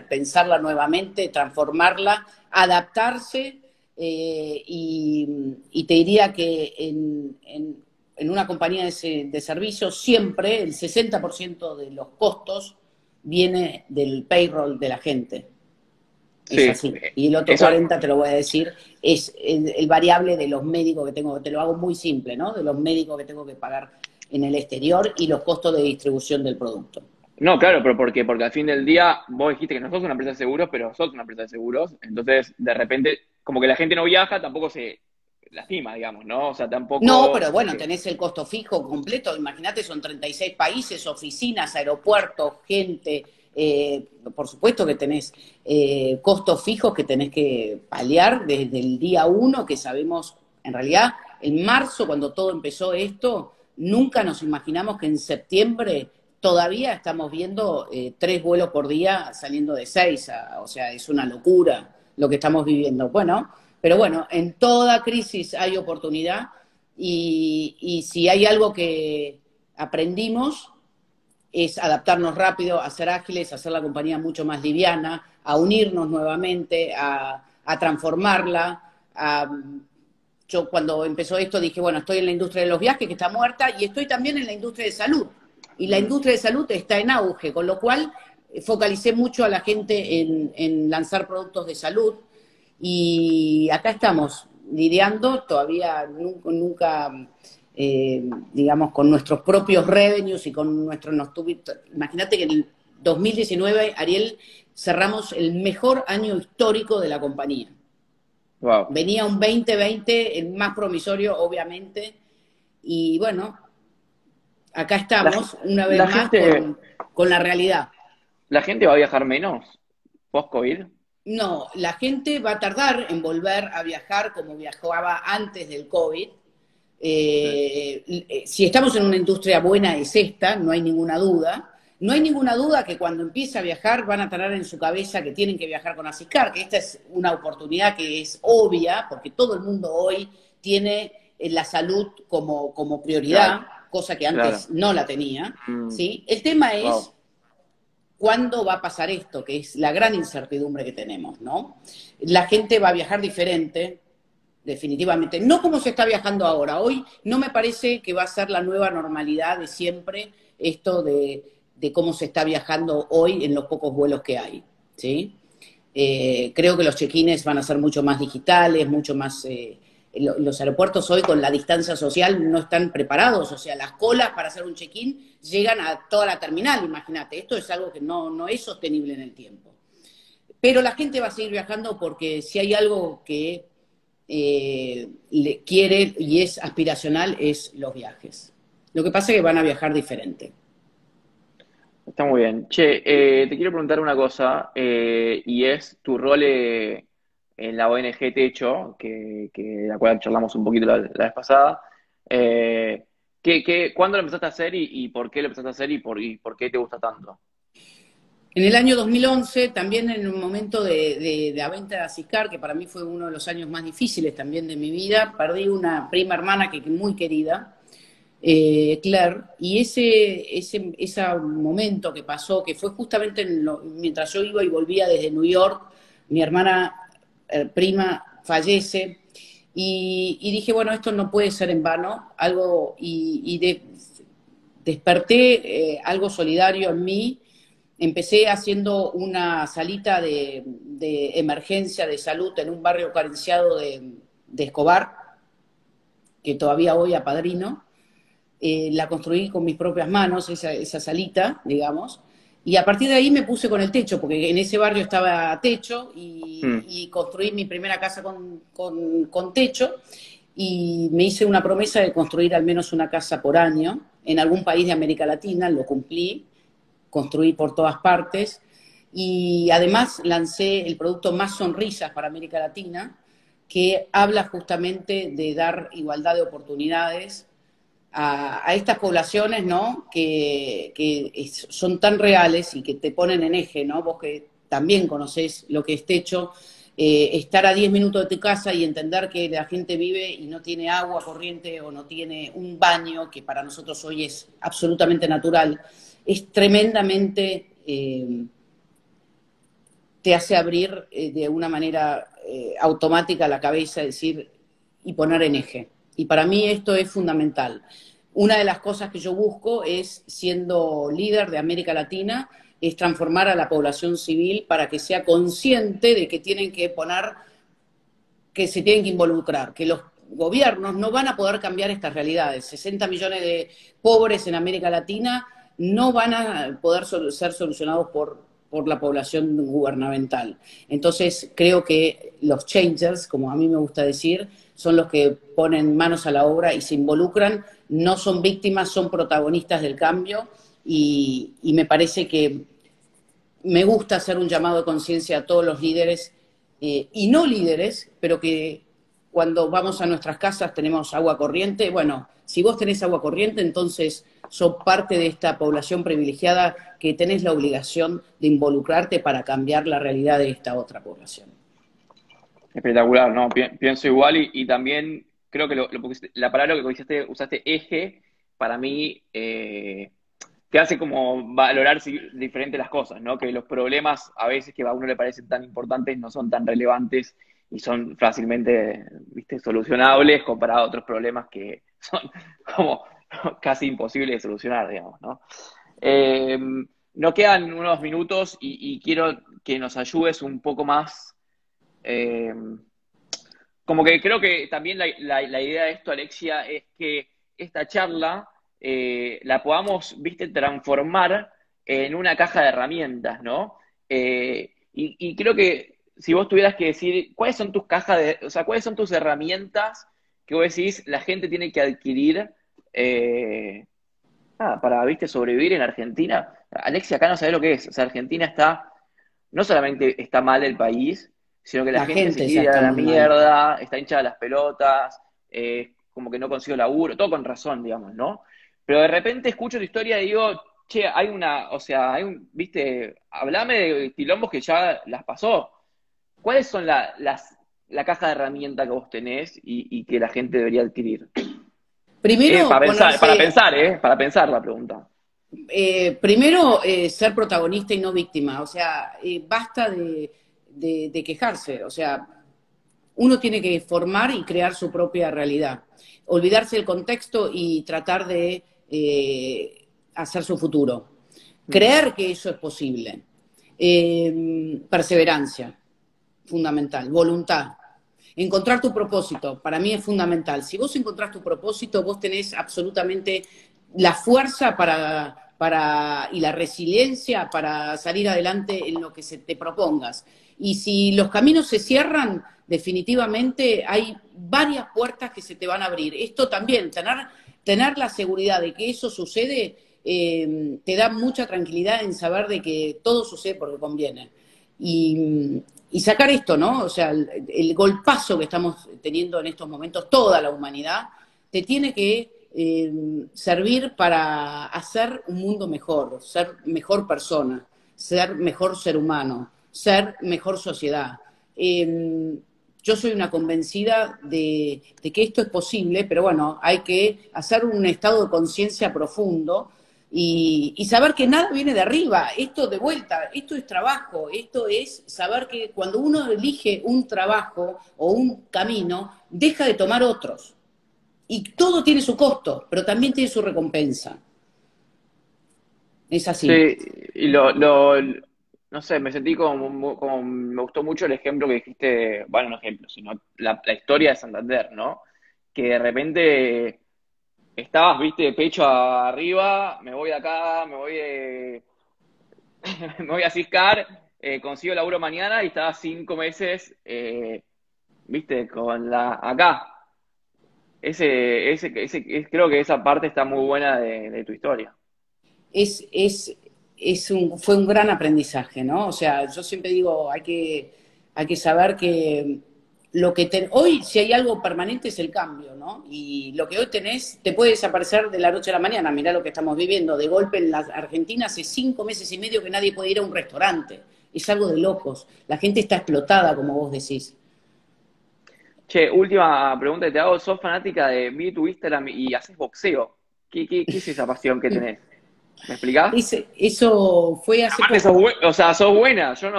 pensarla nuevamente, transformarla, adaptarse y te diría que en una compañía de servicios siempre el 60% de los costos viene del payroll de la gente. Es
Sí,
así. Y el otro
eso,
40 te lo voy a decir, es el variable de los médicos que tengo, te lo hago muy simple, ¿no? De los médicos que tengo que pagar en el exterior y los costos de distribución del producto.
no, claro, pero porque al fin del día vos dijiste que no sos una empresa de seguros, pero sos una empresa de seguros, entonces de repente, como que la gente no viaja, tampoco se lastima, digamos, ¿no? O sea,
No,
tampoco,
pero bueno, tenés el costo fijo completo, imagínate, son 36 países, oficinas, aeropuertos, gente, por supuesto que tenés costos fijos que tenés que paliar desde el día uno, que sabemos, en realidad, en marzo, cuando todo empezó esto, nunca nos imaginamos que en septiembre todavía estamos viendo 3 vuelos por día saliendo de 6, o sea, es una locura lo que estamos viviendo. Bueno, pero bueno, en toda crisis hay oportunidad y si hay algo que aprendimos es adaptarnos rápido, a ser ágiles, a hacer la compañía mucho más liviana, a unirnos nuevamente, a transformarla, yo cuando empezó esto dije, bueno, estoy en la industria de los viajes, que está muerta, y estoy también en la industria de salud. Y la
Mm.
industria de salud está en auge, con lo cual focalicé mucho a la gente en lanzar productos de salud. Y acá estamos lidiando, todavía nunca, digamos, con nuestros propios revenues y con nuestro... Imagínate que en el 2019, Ariel, cerramos el mejor año histórico de la compañía.
Wow.
Venía un 2020, el más promisorio, obviamente, y bueno, acá
La,
estamos una vez
la
más
gente,
con la realidad.
la gente va a viajar menos post-COVID.
No, la gente va a tardar en volver a viajar como viajaba antes del COVID.
Mm.
Si estamos en una industria buena es esta, no hay ninguna duda. No hay ninguna duda que cuando empiece a viajar van a tener en su cabeza que tienen que viajar con Asiscar, que esta es una oportunidad que es obvia, porque todo el mundo hoy tiene la salud como prioridad,
Claro,
cosa que
claro.
antes no la tenía.
Mm.
¿Sí? El tema es
Wow.
cuándo va a pasar esto, que es la gran incertidumbre que tenemos, ¿no? La gente va a viajar diferente, definitivamente. No como se está viajando ahora. Hoy no me parece que va a ser la nueva normalidad de siempre esto de cómo se está viajando hoy en los pocos vuelos que hay, ¿sí? Creo que los check-ins van a ser mucho más digitales, mucho más... los aeropuertos hoy con la distancia social no están preparados, o sea, las colas para hacer un check-in llegan a toda la terminal, imagínate. Esto es algo que no es sostenible en el tiempo. Pero la gente va a seguir viajando porque si hay algo que le quiere y es aspiracional es los viajes. Lo que pasa es que van a viajar diferente.
Está muy bien. Che, te quiero preguntar una cosa, y es tu rol en la ONG Techo, de la cual charlamos un poquito la vez pasada. Eh, ¿Cuándo lo empezaste a hacer y por qué lo empezaste a hacer y por qué te gusta tanto?
En el año 2011, también en un momento de la venta de Asiscar, que para mí fue uno de los años más difíciles también de mi vida, perdí una prima hermana que muy querida, Claire, y ese momento que pasó, que fue justamente mientras yo iba y volvía desde New York, mi hermana prima fallece, y dije, bueno, esto no puede ser en vano, algo, desperté algo solidario en mí. Empecé haciendo una salita de emergencia de salud en un barrio carenciado de Escobar, que todavía hoy apadrino. La construí con mis propias manos, esa salita, digamos, y a partir de ahí me puse con el techo, porque en ese barrio estaba techo
Mm.
y construí mi primera casa con techo y me hice una promesa de construir al menos una casa por año en algún país de América Latina, lo cumplí, construí por todas partes y además lancé el producto Más Sonrisas para América Latina, que habla justamente de dar igualdad de oportunidades a estas poblaciones, ¿no? Que son tan reales y que te ponen en eje, ¿no? Vos que también conocés lo que es techo, estar a 10 minutos de tu casa y entender que la gente vive y no tiene agua corriente o no tiene un baño, que para nosotros hoy es absolutamente natural, es tremendamente, te hace abrir de una manera automática la cabeza, decir, y poner en eje. Y para mí esto es fundamental. Una de las cosas que yo busco es, siendo líder de América Latina, es transformar a la población civil para que sea consciente de que tienen que poner, que se tienen que involucrar, que los gobiernos no van a poder cambiar estas realidades. 60 millones de pobres en América Latina no van a poder ser solucionados por la población gubernamental. Entonces, creo que los changers, como a mí me gusta decir, son los que ponen manos a la obra y se involucran, no son víctimas, son protagonistas del cambio y me parece que me gusta hacer un llamado de conciencia a todos los líderes y no líderes, pero que cuando vamos a nuestras casas tenemos agua corriente. Bueno, si vos tenés agua corriente, entonces sos parte de esta población privilegiada que tenés la obligación de involucrarte para cambiar la realidad de esta otra población.
Espectacular, ¿no? Pienso igual y también creo que la palabra que usaste eje, para mí te hace como valorar diferente las cosas, ¿no? Que los problemas a veces que a uno le parecen tan importantes no son tan relevantes y son fácilmente, viste, solucionables comparado a otros problemas que son como casi imposibles de solucionar, digamos, ¿no? Eh, Nos quedan unos minutos y quiero que nos ayudes un poco más. eh, Como que creo que también la idea de esto, Alexia, es que esta charla la podamos, viste, transformar en una caja de herramientas, ¿no? Y creo que si vos tuvieras que decir, ¿cuáles son tus cajas o sea, cuáles son tus herramientas que vos decís la gente tiene que adquirir eh, para, viste, sobrevivir en Argentina? Alexia, acá no sabés lo que es. O sea, Argentina está, no solamente está mal el país, sino que la
La
gente se
gente ya
quiere ir a
está
la
muy mal.
mierda, está hinchada de las pelotas, como que no consigo laburo, todo con razón, digamos, ¿no? Pero de repente escucho tu historia y digo, che, hay una, o sea, viste, hablame de quilombos que ya las pasó. ¿Cuáles son la caja de herramientas que vos tenés y que la gente debería adquirir?
Primero, ponerse,
Para pensar la pregunta.
primero ser protagonista y no víctima. O sea, basta de quejarse. O sea, uno tiene que formar y crear su propia realidad. Olvidarse del contexto y tratar de hacer su futuro.
Mm.
Creer que eso es posible. Perseverancia, fundamental. Voluntad. Encontrar tu propósito, para mí es fundamental. Si vos encontrás tu propósito, vos tenés absolutamente la fuerza y la resiliencia para salir adelante en lo que se te propongas. Y si los caminos se cierran, definitivamente hay varias puertas que se te van a abrir. Esto también, tener la seguridad de que eso sucede, te da mucha tranquilidad en saber de que todo sucede porque conviene. Y sacar esto, ¿no? O sea, el golpazo que estamos teniendo en estos momentos, toda la humanidad, te tiene que servir para hacer un mundo mejor, ser mejor persona, ser mejor ser humano, ser mejor sociedad. Yo soy una convencida de que esto es posible, pero bueno, hay que hacer un estado de conciencia profundo y saber que nada viene de arriba, esto de vuelta, esto es trabajo, esto es saber que cuando uno elige un trabajo o un camino, deja de tomar otros. Y todo tiene su costo, pero también tiene su recompensa. Es así.
Sí, y no sé, me sentí como me gustó mucho el ejemplo que dijiste, bueno, no ejemplo, sino la historia de Santander, ¿no? Que de repente estabas, viste, pecho arriba, me voy de acá, me voy a Ciscar, consigo laburo mañana y estabas 5 meses, viste, acá. Creo que esa parte está muy buena de tu historia.
es, es, fue un gran aprendizaje, ¿no? O sea, yo siempre digo, hay que saber que hoy, si hay algo permanente, es el cambio, ¿no? Y lo que hoy tenés, te puede desaparecer de la noche a la mañana. Mirá lo que estamos viviendo. De golpe en la Argentina hace 5 meses y medio que nadie puede ir a un restaurante. Es algo de locos. La gente está explotada, como vos decís.
Che, última pregunta que te hago. ¿Sos fanática de vi tu Instagram y haces boxeo? ¿Qué es esa pasión que tenés? ¿Me explicás?
Eso fue hace
Aparte
poco.
o sea, sos buena. Yo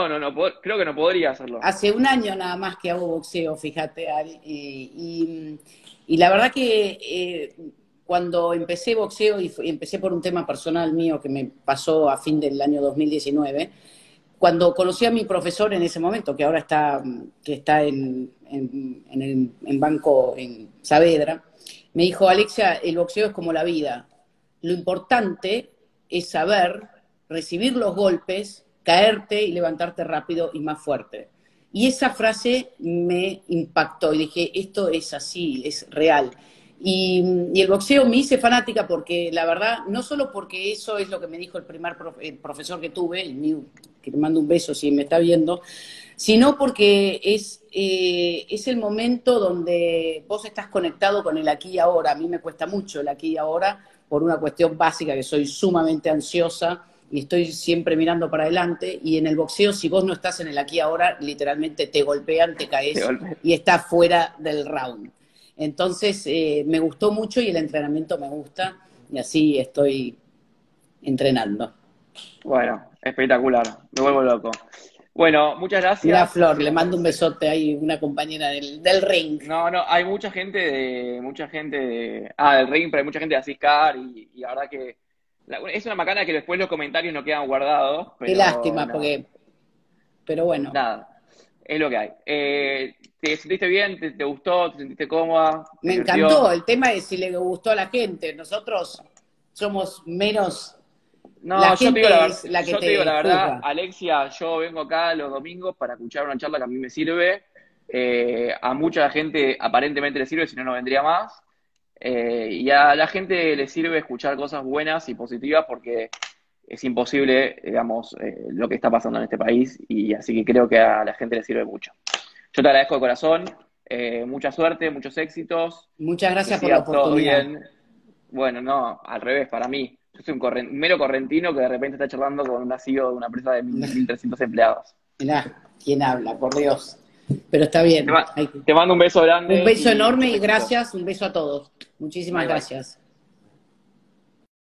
creo que no podría hacerlo.
Hace un año nada más que hago boxeo, fíjate, Ari, y la verdad que cuando empecé boxeo, y empecé por un tema personal mío que me pasó a fin del año 2019, cuando conocí a mi profesor en ese momento, que ahora está en banco en Saavedra, me dijo, Alexia, el boxeo es como la vida. Lo importante es saber recibir los golpes, caerte y levantarte rápido y más fuerte. Y esa frase me impactó y dije, esto es así, es real. Y el boxeo me hice fanática porque la verdad, no solo porque eso es lo que me dijo el primer el profesor que tuve, que le mando un beso si me está viendo, sino porque es el momento donde vos estás conectado con el aquí y ahora. A mí me cuesta mucho el aquí y ahora por una cuestión básica, que soy sumamente ansiosa y estoy siempre mirando para adelante. Y en el boxeo, si vos no estás en el aquí y ahora, literalmente te golpean, te
De
caes
golpe.
y estás fuera del round. Entonces, me gustó mucho y el entrenamiento me gusta y así estoy entrenando.
Bueno, espectacular. Me vuelvo loco. Bueno, muchas
Mirá,
gracias.
Flor, le mando un besote ahí, una compañera del ring.
No, no, hay del ring, pero hay mucha gente de Asiscar y la verdad que es una macana que después los comentarios no quedan guardados,
Qué
pero
lástima,
nada,
pero bueno,
nada, es lo que hay. ¿Te sentiste bien? ¿Te gustó? ¿Te sentiste cómoda? ¿Te
me encantó.
divirtió?
El tema es si le gustó a la gente. Nosotros somos menos, la
No,
gente es la que
yo te digo la
te
verdad,
juzga.
Alexia, yo vengo acá los domingos para escuchar una charla que a mí me sirve. A mucha gente aparentemente le sirve, si no, no vendría más. Y a la gente le sirve escuchar cosas buenas y positivas porque es imposible, digamos, lo que está pasando en este país y así que creo que a la gente le sirve mucho. Yo te agradezco de corazón, mucha suerte, muchos éxitos,
Muchas
que
gracias por la
siga todo
oportunidad.
bien. Bueno, no, al revés, para mí. Yo soy un mero correntino que de repente está charlando con una CEO de una empresa de 1.300 empleados.
Mirá, quién habla, por Dios. Pero está
Te,
bien.
ma- Te mando un beso
Un
grande
beso
y
enorme
muchos
y
éxitos.
gracias. Un beso a todos. Muchísimas
Bye bye.
gracias.